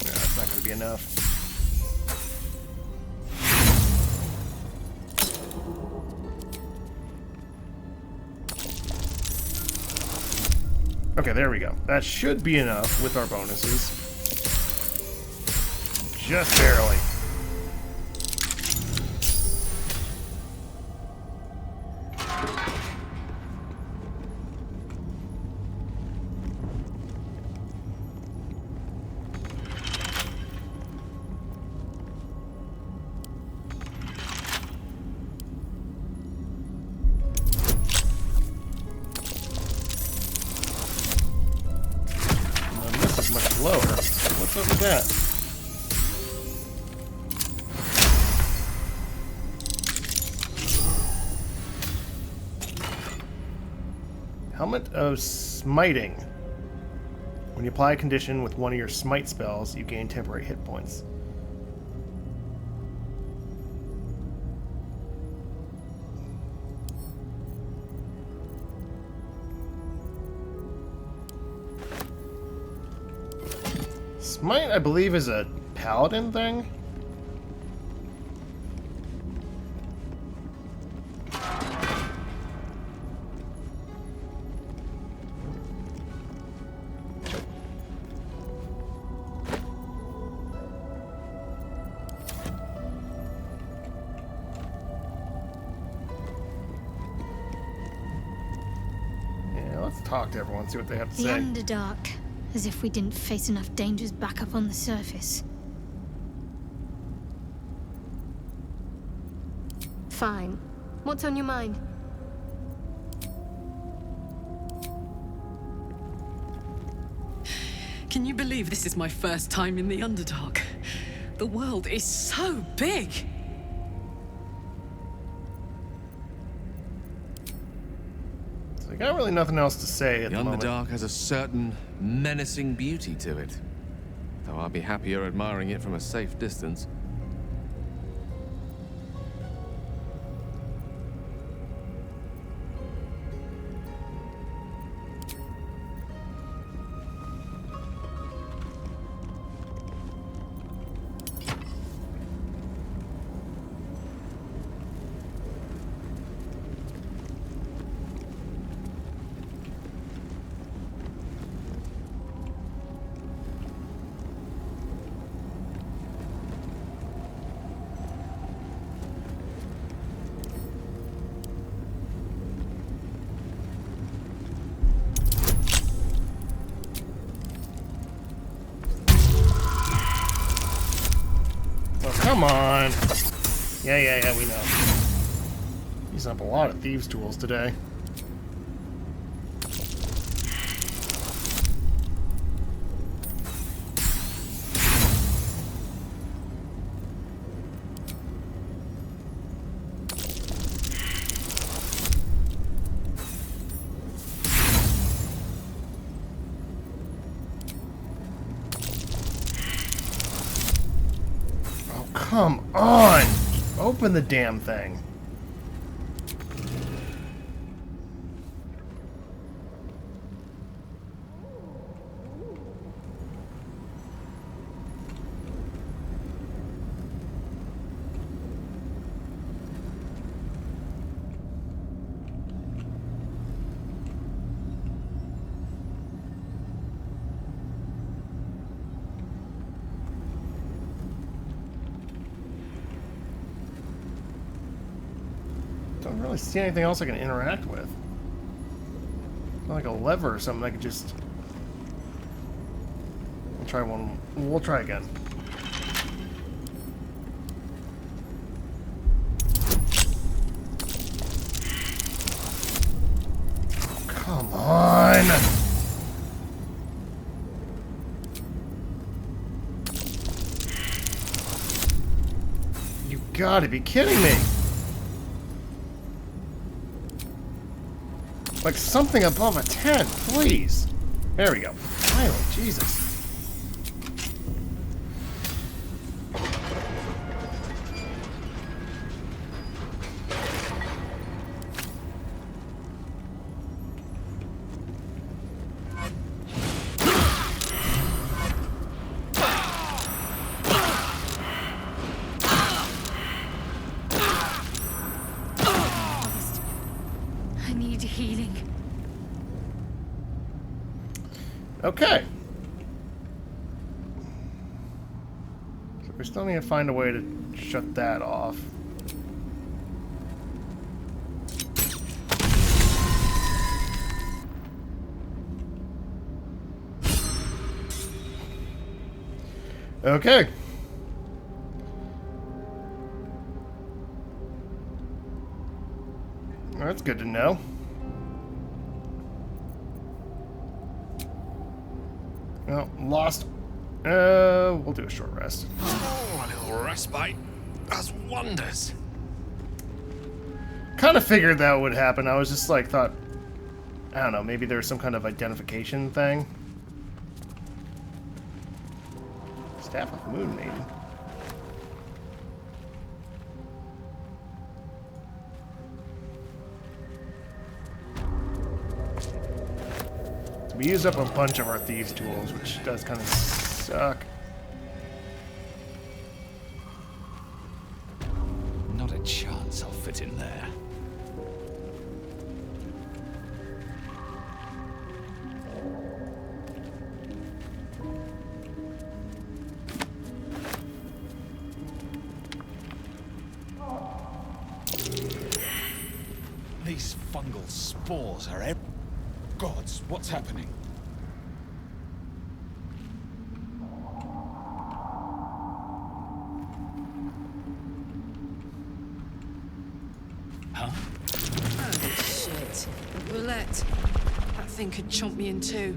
Yeah, that's not gonna be enough. Okay, there we go. That should be enough with our bonuses. Just barely. Lower. What's up with that? Helmet of Smiting. When you apply a condition with one of your smite spells, you gain temporary hit points. Smite, I believe, is a paladin thing. Let's talk to everyone, see what they have to The say. Underdark. As if we didn't face enough dangers back up on the surface. Fine. What's on your mind? Can you believe this is my first time in the Underdark? The world is so big! So I got really nothing else to say at the moment. The Underdark has a certain menacing beauty to it. Though I'll be happier admiring it from a safe distance. Come on. Yeah, we know. Using up a lot of thieves' tools today. Come on! Open the damn thing. Don't really see anything else I can interact with. Not like a lever or something I could just... We'll try one. We'll try again. Oh, come on! You gotta be kidding me! Like something above a 10, please. There we go. Finally, Jesus. I need healing. Okay. So we still need to find a way to shut that off. Okay. That's good to know. Well, lost. We'll do a short rest. Oh, a little respite does wonders. Kind of figured that would happen. I was just like, thought, I don't know, maybe there's some kind of identification thing. Staff of Moon Maiden. We used up a bunch of our thieves' tools, which does kind of suck. Not a chance I'll fit in there. These fungal spores are everywhere. Gods, what's happening? Huh? Oh, shit. Roulette. That thing could chomp me in two.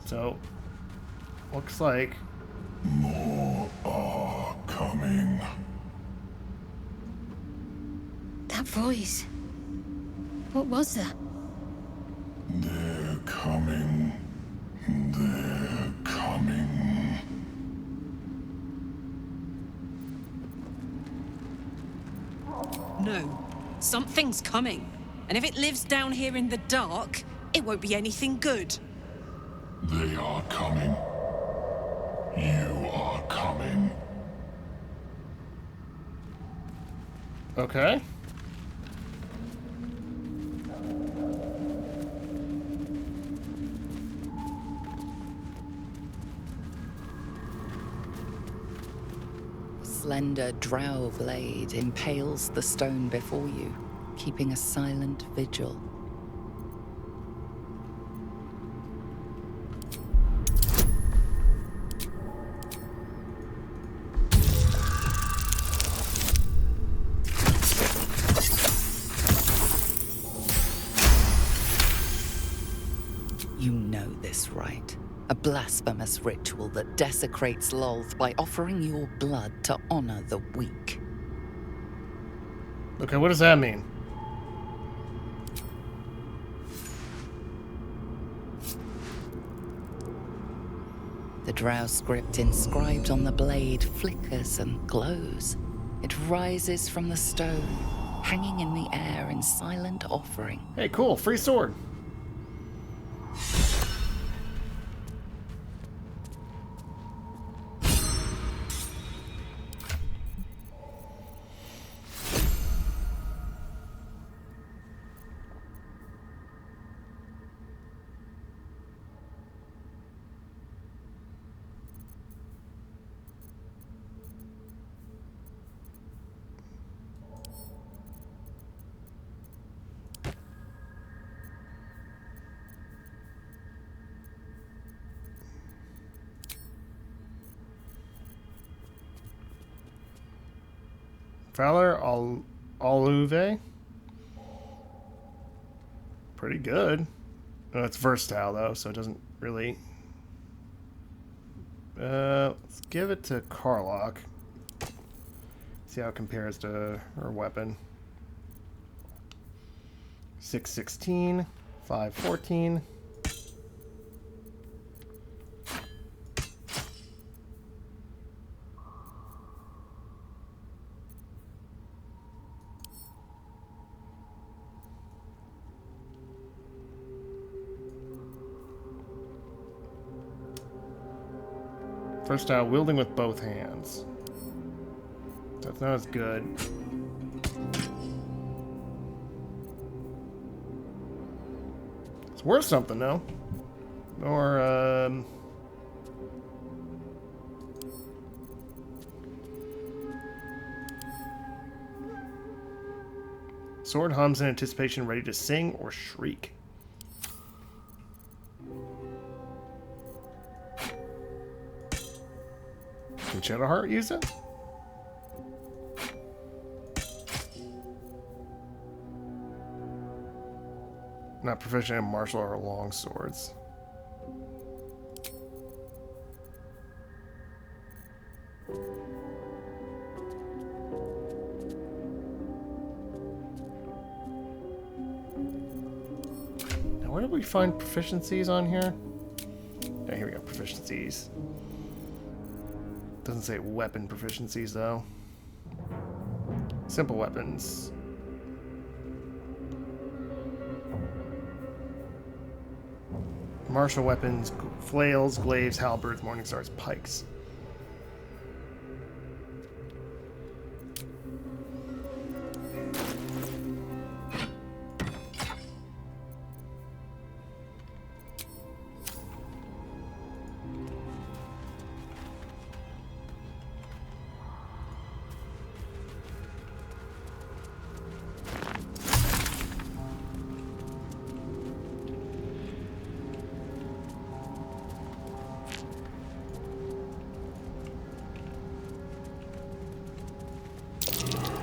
So, looks like more are coming. That voice. What was that? They're coming. They're coming. No. Something's coming. And if it lives down here in the dark, it won't be anything good. They are coming. You are coming. okay. A slender drow blade impales the stone before you, keeping a silent vigil. You know this rite. A blasphemous ritual that desecrates Lolth by offering your blood to honor the weak. Okay, what does that mean? The drow script inscribed on the blade flickers and glows. It rises from the stone, hanging in the air in silent offering. Hey, cool, free sword. Valor Louie. Pretty good. Oh, it's versatile though, so it doesn't really. Let's give it to Karlach. See how it compares to her weapon. 616, 514. Versatile, wielding with both hands. That's not as good. It's worth something, though. Or, sword hums in anticipation, ready to sing or shriek. Can Shadowheart use it? Not proficient in martial or long swords. Now, where do we find proficiencies on here? Yeah, here we go, proficiencies. Doesn't say weapon proficiencies, though. Simple weapons. Martial weapons, flails, glaives, halberds, morningstars, pikes.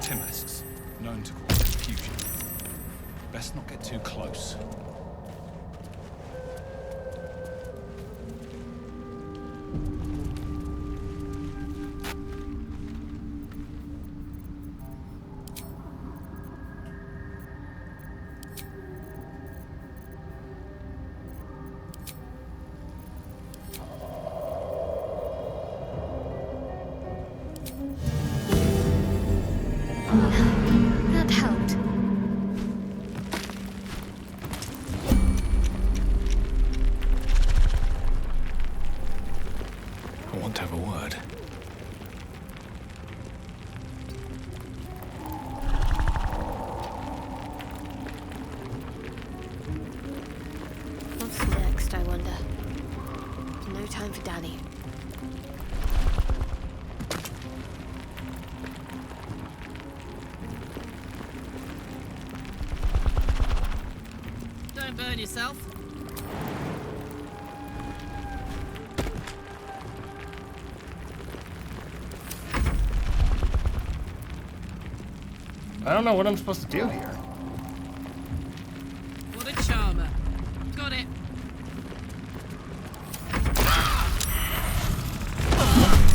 Timasks, known to cause confusion. Best not get too close. That helped. I want to have a word. What's next, I wonder? No time for Danny. Don't burn yourself. I don't know what I'm supposed to do here. What a charmer. Got it.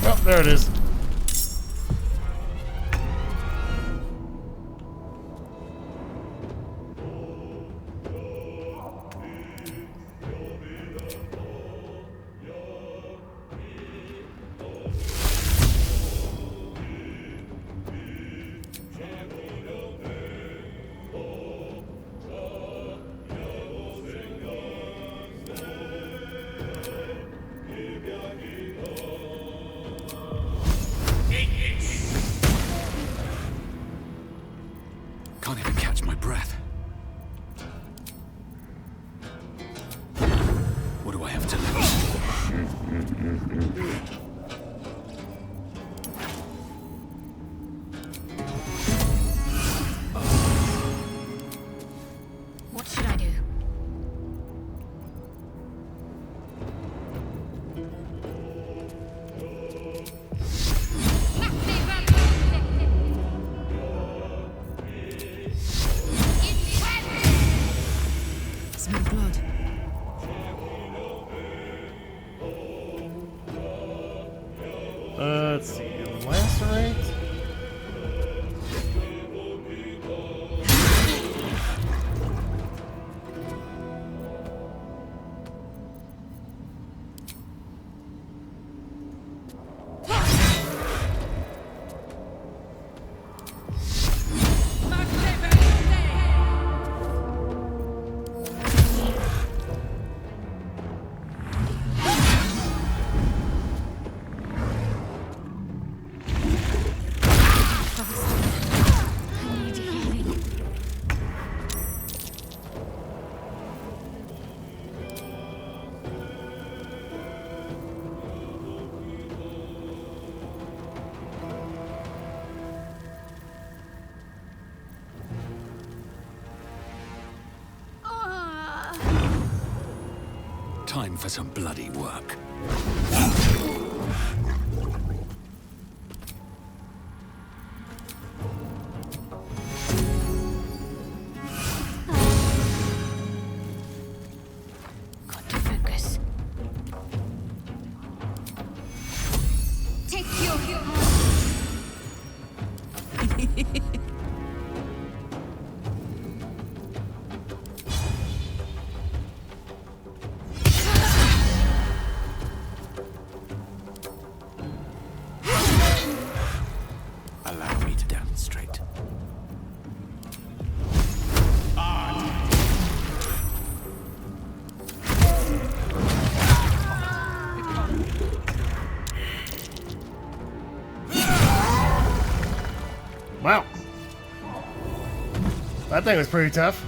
Oh, there it is. Can't even catch my breath. What do I have to lose? What should I do? Smell blood. Let's see. Lacerate. Time for some bloody work. Wow. That thing was pretty tough.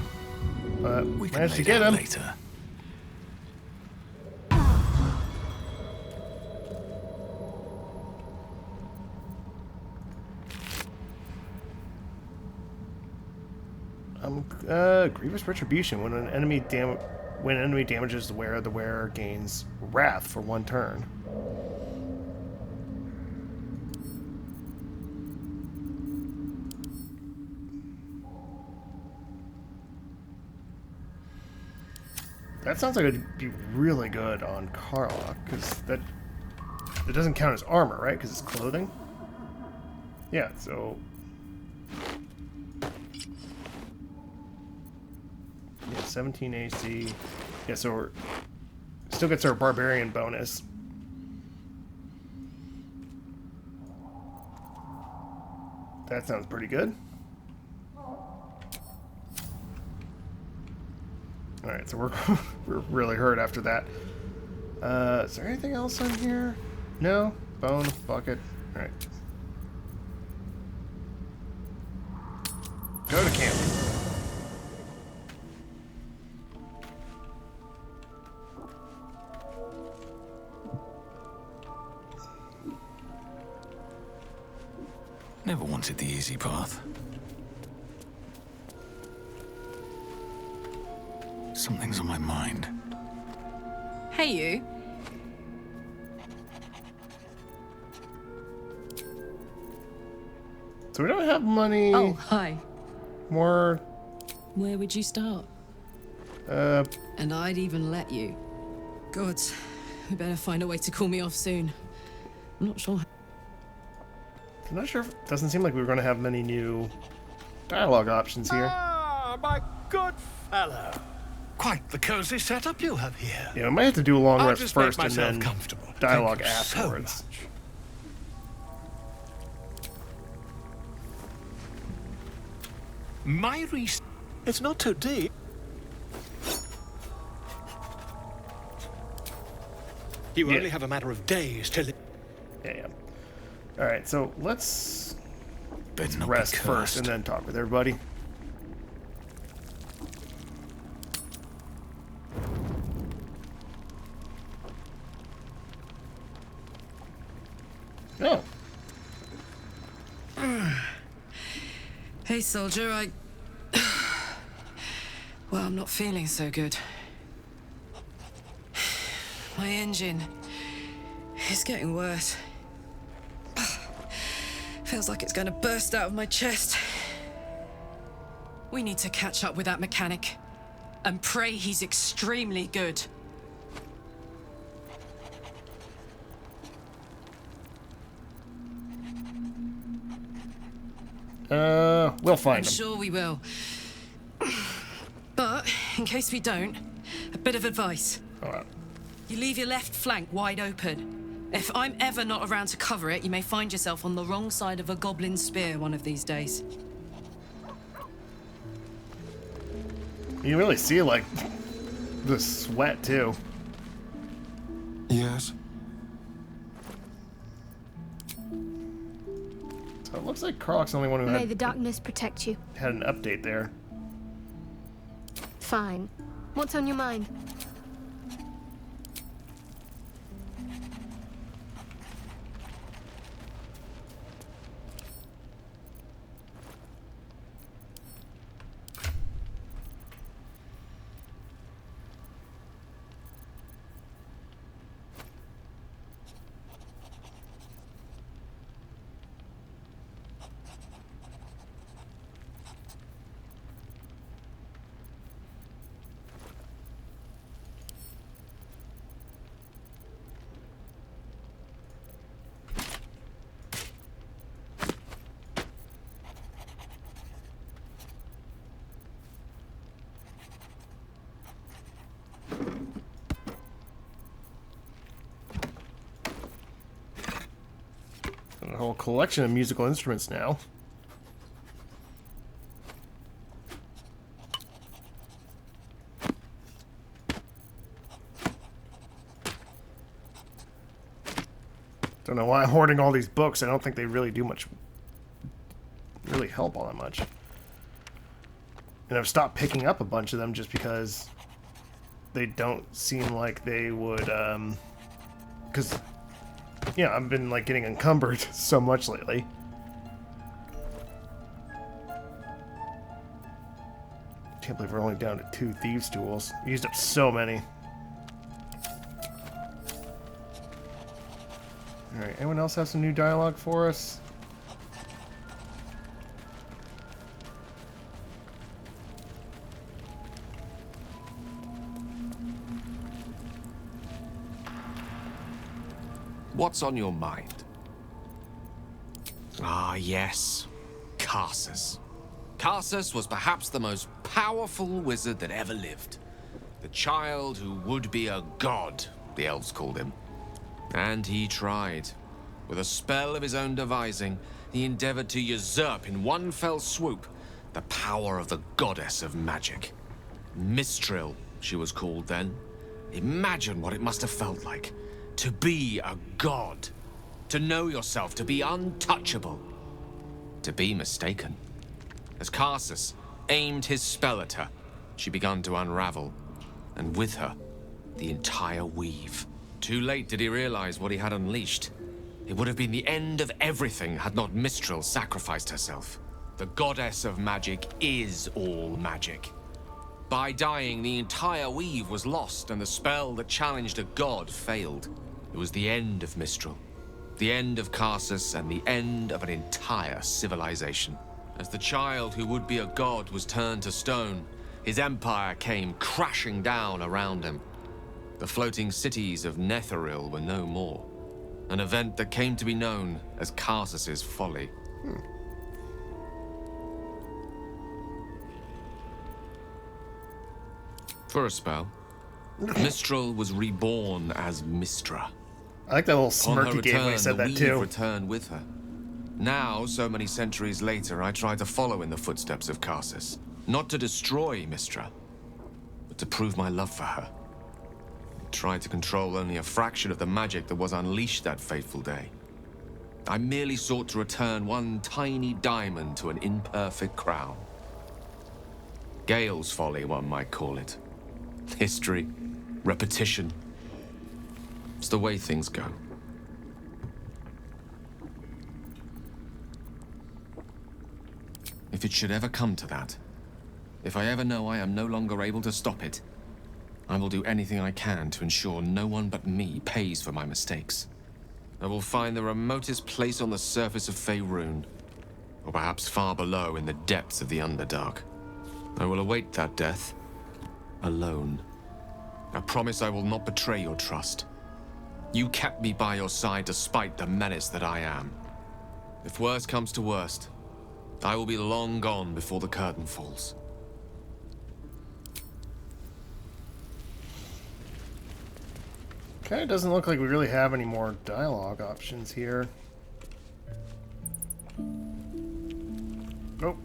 But We can managed to lay get down him. later. Grievous Retribution. When enemy damages the wearer gains Wrath for 1 turn. That sounds like it'd be really good on Karlach, because that it doesn't count as armor, right? Because it's clothing. Yeah, so. Yeah, 17 AC. Yeah, so we're still gets our barbarian bonus. That sounds pretty good. Alright, so we're really hurt after that. Is there anything else on here? No? Bone, bucket. Alright. Go to camp. Never wanted the easy path. Something's on my mind. Hey, you. So we don't have money. Oh, hi. More. Where would you start? And I'd even let you. God, we better find a way to call me off soon. I'm not sure. I'm not sure. It doesn't seem like we were going to have many new dialogue options here. Ah, my good fellow. Quite the cozy setup you have here. Yeah, we might have to do a long I'll rest just make first and myself then comfortable. dialogue Thank you so afterwards. much. My research. It's not too deep. You only have a matter of days till it. Yeah. All right, so let's Better not be rest first cursed. and then talk with everybody. Oh. Hey, soldier, well, I'm not feeling so good. My engine is getting worse. Feels like it's going to burst out of my chest. We need to catch up with that mechanic and pray he's extremely good. We'll find I'm him. sure we will. But, in case we don't, a bit of advice. You leave your left flank wide open. If I'm ever not around to cover it, you may find yourself on the wrong side of a goblin spear one of these days. You can really see, like, the sweat, too. Yes. So it looks like Karlach's the only one who May the darkness protect you. had an update there. Fine. What's on your mind? A whole collection of musical instruments now. Don't know why I'm hoarding all these books. I don't think they really do much. Really help all that much. And I've stopped picking up a bunch of them just because they don't seem like they would, because, yeah, I've been, like, getting encumbered so much lately. Can't believe we're only down to 2 thieves' tools. Used up so many. Alright, anyone else have some new dialogue for us? What's on your mind? Ah, yes. Karsus. Karsus was perhaps the most powerful wizard that ever lived. The child who would be a god, the elves called him. And he tried. With a spell of his own devising, he endeavored to usurp in one fell swoop the power of the goddess of magic. Mistril, she was called then. Imagine what it must have felt like. To be a god. To know yourself, to be untouchable. To be mistaken. As Karsus aimed his spell at her, she began to unravel. And with her, the entire weave. Too late did he realize what he had unleashed. It would have been the end of everything had not Mistril sacrificed herself. The goddess of magic is all magic. By dying, the entire weave was lost, and the spell that challenged a god failed. It was the end of Mistril, the end of Karsus, and the end of an entire civilization. As the child who would be a god was turned to stone, his empire came crashing down around him. The floating cities of Netheril were no more. An event that came to be known as Karsus's folly. For a spell, Mistril was reborn as Mistra. I like that little smirk he gave when he said that too. Returned with her. Now, so many centuries later, I try to follow in the footsteps of Karsus. Not to destroy Mistra, but to prove my love for her. I tried to control only a fraction of the magic that was unleashed that fateful day. I merely sought to return one tiny diamond to an imperfect crown. Gale's folly, one might call it. History, repetition. It's the way things go. If it should ever come to that, if I ever know I am no longer able to stop it, I will do anything I can to ensure no one but me pays for my mistakes. I will find the remotest place on the surface of Faerun, or perhaps far below in the depths of the Underdark. I will await that death, alone. I promise I will not betray your trust. You kept me by your side despite the menace that I am. If worst comes to worst, I will be long gone before the curtain falls. Okay, it doesn't look like we really have any more dialogue options here. Oh,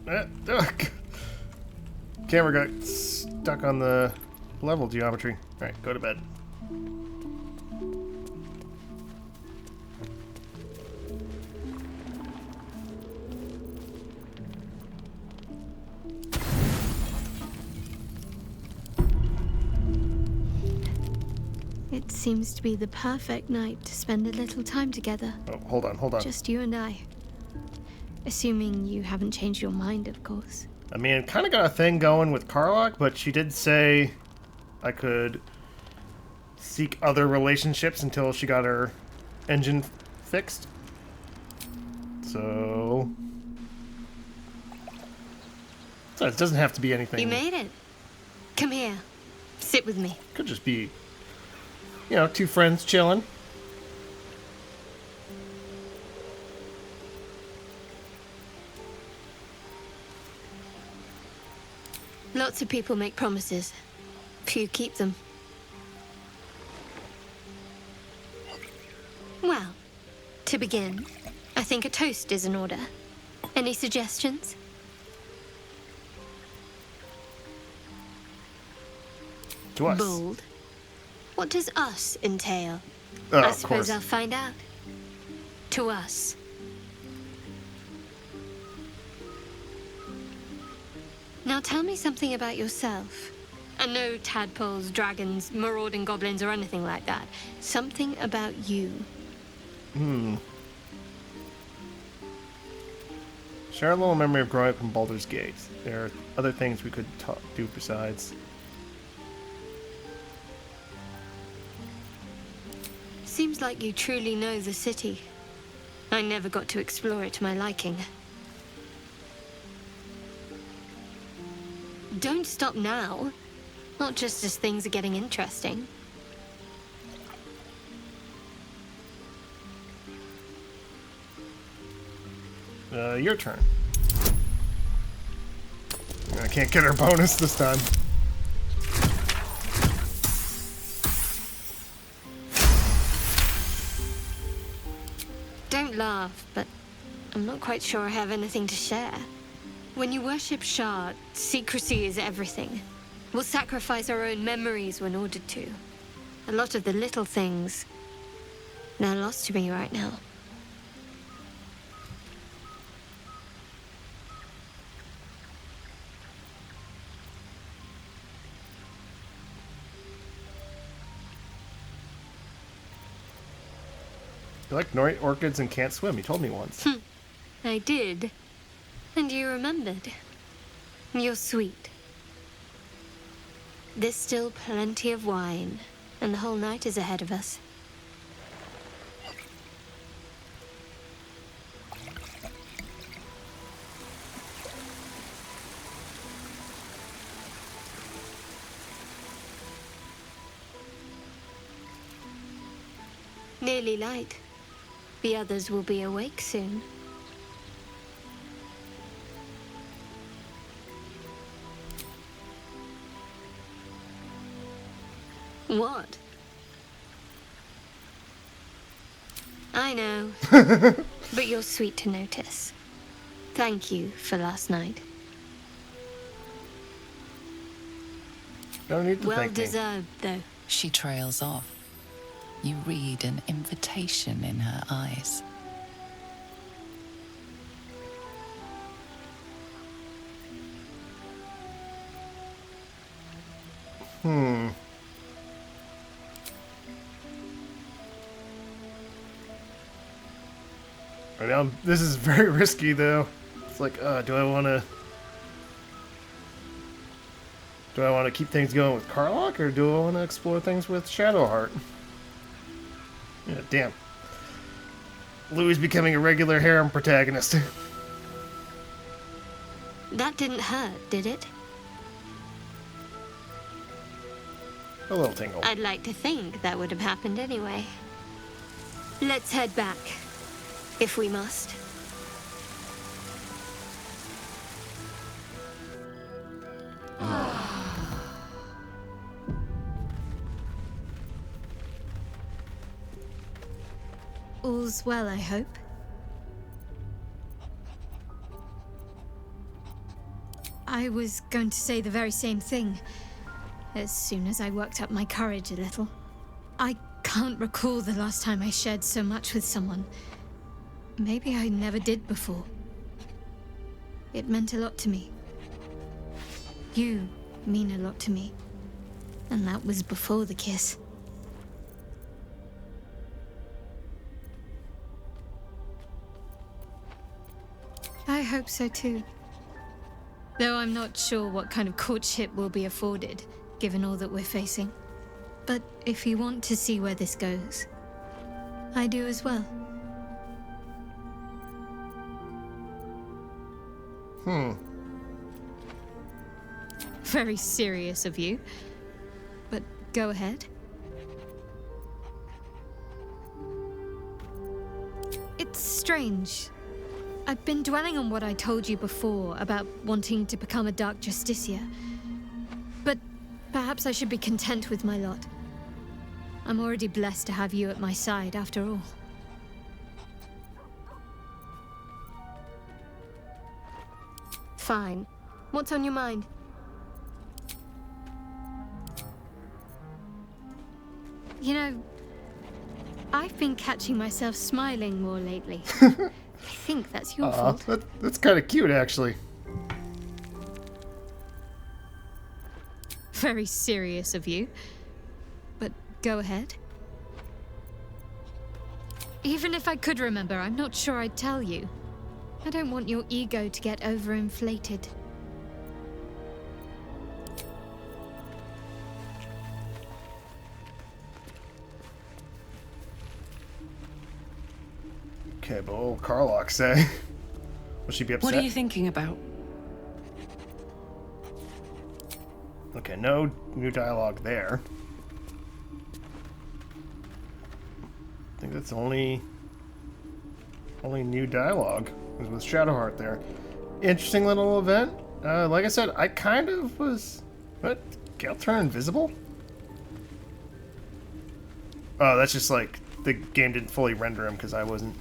camera got stuck on the level geometry. Alright, go to bed. It seems to be the perfect night to spend a little time together. Oh, hold on. Just you and I. Assuming you haven't changed your mind, of course. I mean, kind of got a thing going with Karlach, but she did say I could seek other relationships until she got her engine fixed. So it doesn't have to be anything. You made it. Come here. Sit with me. Could just be, you know, two friends chilling. Lots of people make promises. Few keep them. Well, to begin, I think a toast is in order. Any suggestions? To us. Bold. What does us entail? Oh, I of suppose course. I'll find out. To us. Now tell me something about yourself. And no tadpoles, dragons, marauding goblins, or anything like that. Something about you. Share a little memory of growing up in Baldur's Gate. There are other things we could do besides. Seems like you truly know the city. I never got to explore it to my liking. Don't stop now. Not just as things are getting interesting. Your turn. I can't get her bonus this time. Don't laugh, but I'm not quite sure I have anything to share. When you worship Shard, secrecy is everything. We'll sacrifice our own memories when ordered to. A lot of the little things, they're lost to me right now. You like night orchids and can't swim. You told me once. I did. And you remembered. You're sweet. There's still plenty of wine, and the whole night is ahead of us. Nearly light. The others will be awake soon. What? I know. But you're sweet to notice. Thank you for last night. Don't need to well thank me. deserved, though. She trails off. You read an invitation in her eyes. Right now, this is very risky, though. It's like, do I want to keep things going with Karlach, or do I want to explore things with Shadowheart? Yeah, damn. Louie's becoming a regular harem protagonist. That didn't hurt, did it? A little tingle. I'd like to think that would have happened anyway. Let's head back, if we must. All's well, I hope. I was going to say the very same thing, as soon as I worked up my courage a little. I can't recall the last time I shared so much with someone. Maybe I never did before. It meant a lot to me. You mean a lot to me. And that was before the kiss. I hope so too. Though I'm not sure what kind of courtship will be afforded, given all that we're facing. But if you want to see where this goes, I do as well. Very serious of you. But go ahead. It's strange. I've been dwelling on what I told you before about wanting to become a Dark Justicia. But perhaps I should be content with my lot. I'm already blessed to have you at my side, after all. Fine. What's on your mind? You know, I've been catching myself smiling more lately. I think that's your fault. That's kind of cute, actually. Very serious of you. But go ahead. Even if I could remember, I'm not sure I'd tell you. I don't want your ego to get overinflated. Okay, but what will Karlach say? Will she be upset? What are you thinking about? Okay, no new dialogue there. I think that's the only new dialogue was with Shadowheart there. Interesting little event. Like I said, I kind of was... What? Gale turn invisible? Oh, that's just like the game didn't fully render him because I wasn't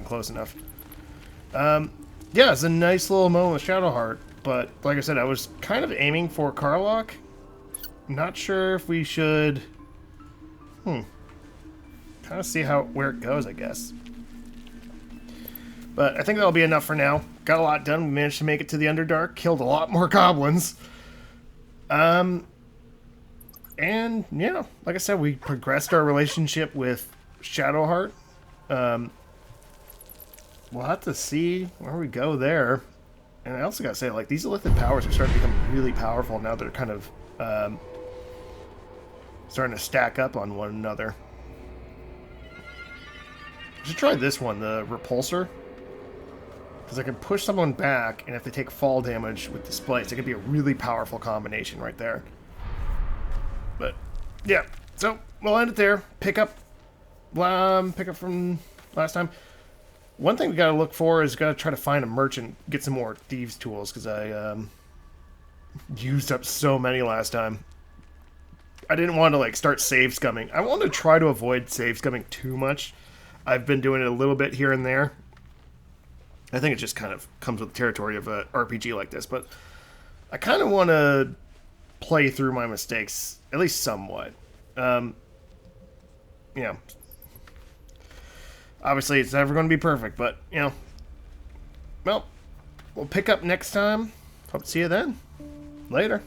close enough. Yeah, it's a nice little moment with Shadowheart, but like I said, I was kind of aiming for Karlach. Not sure if we should... kind of see where it goes, I guess. But I think that'll be enough for now. Got a lot done. We managed to make it to the Underdark. Killed a lot more goblins. And, yeah, like I said, we progressed our relationship with Shadowheart. We'll have to see where we go there. And I also gotta say, like, these Illithid powers are starting to become really powerful now. They're kind of starting to stack up on one another. I should try this one, the Repulsor. Because I can push someone back, and if they take fall damage with Displace, it could be a really powerful combination right there. But, yeah. So, we'll end it there. Pick up from last time. One thing we gotta look for is gotta try to find a merchant, get some more thieves tools, because I used up so many last time. I didn't want to like start save scumming. I wanted to try to avoid save scumming too much. I've been doing it a little bit here and there. I think it just kind of comes with the territory of a RPG like this, but I kind of want to play through my mistakes, at least somewhat. Yeah. Obviously, it's never going to be perfect, but, you know. Well, we'll pick up next time. Hope to see you then. Later.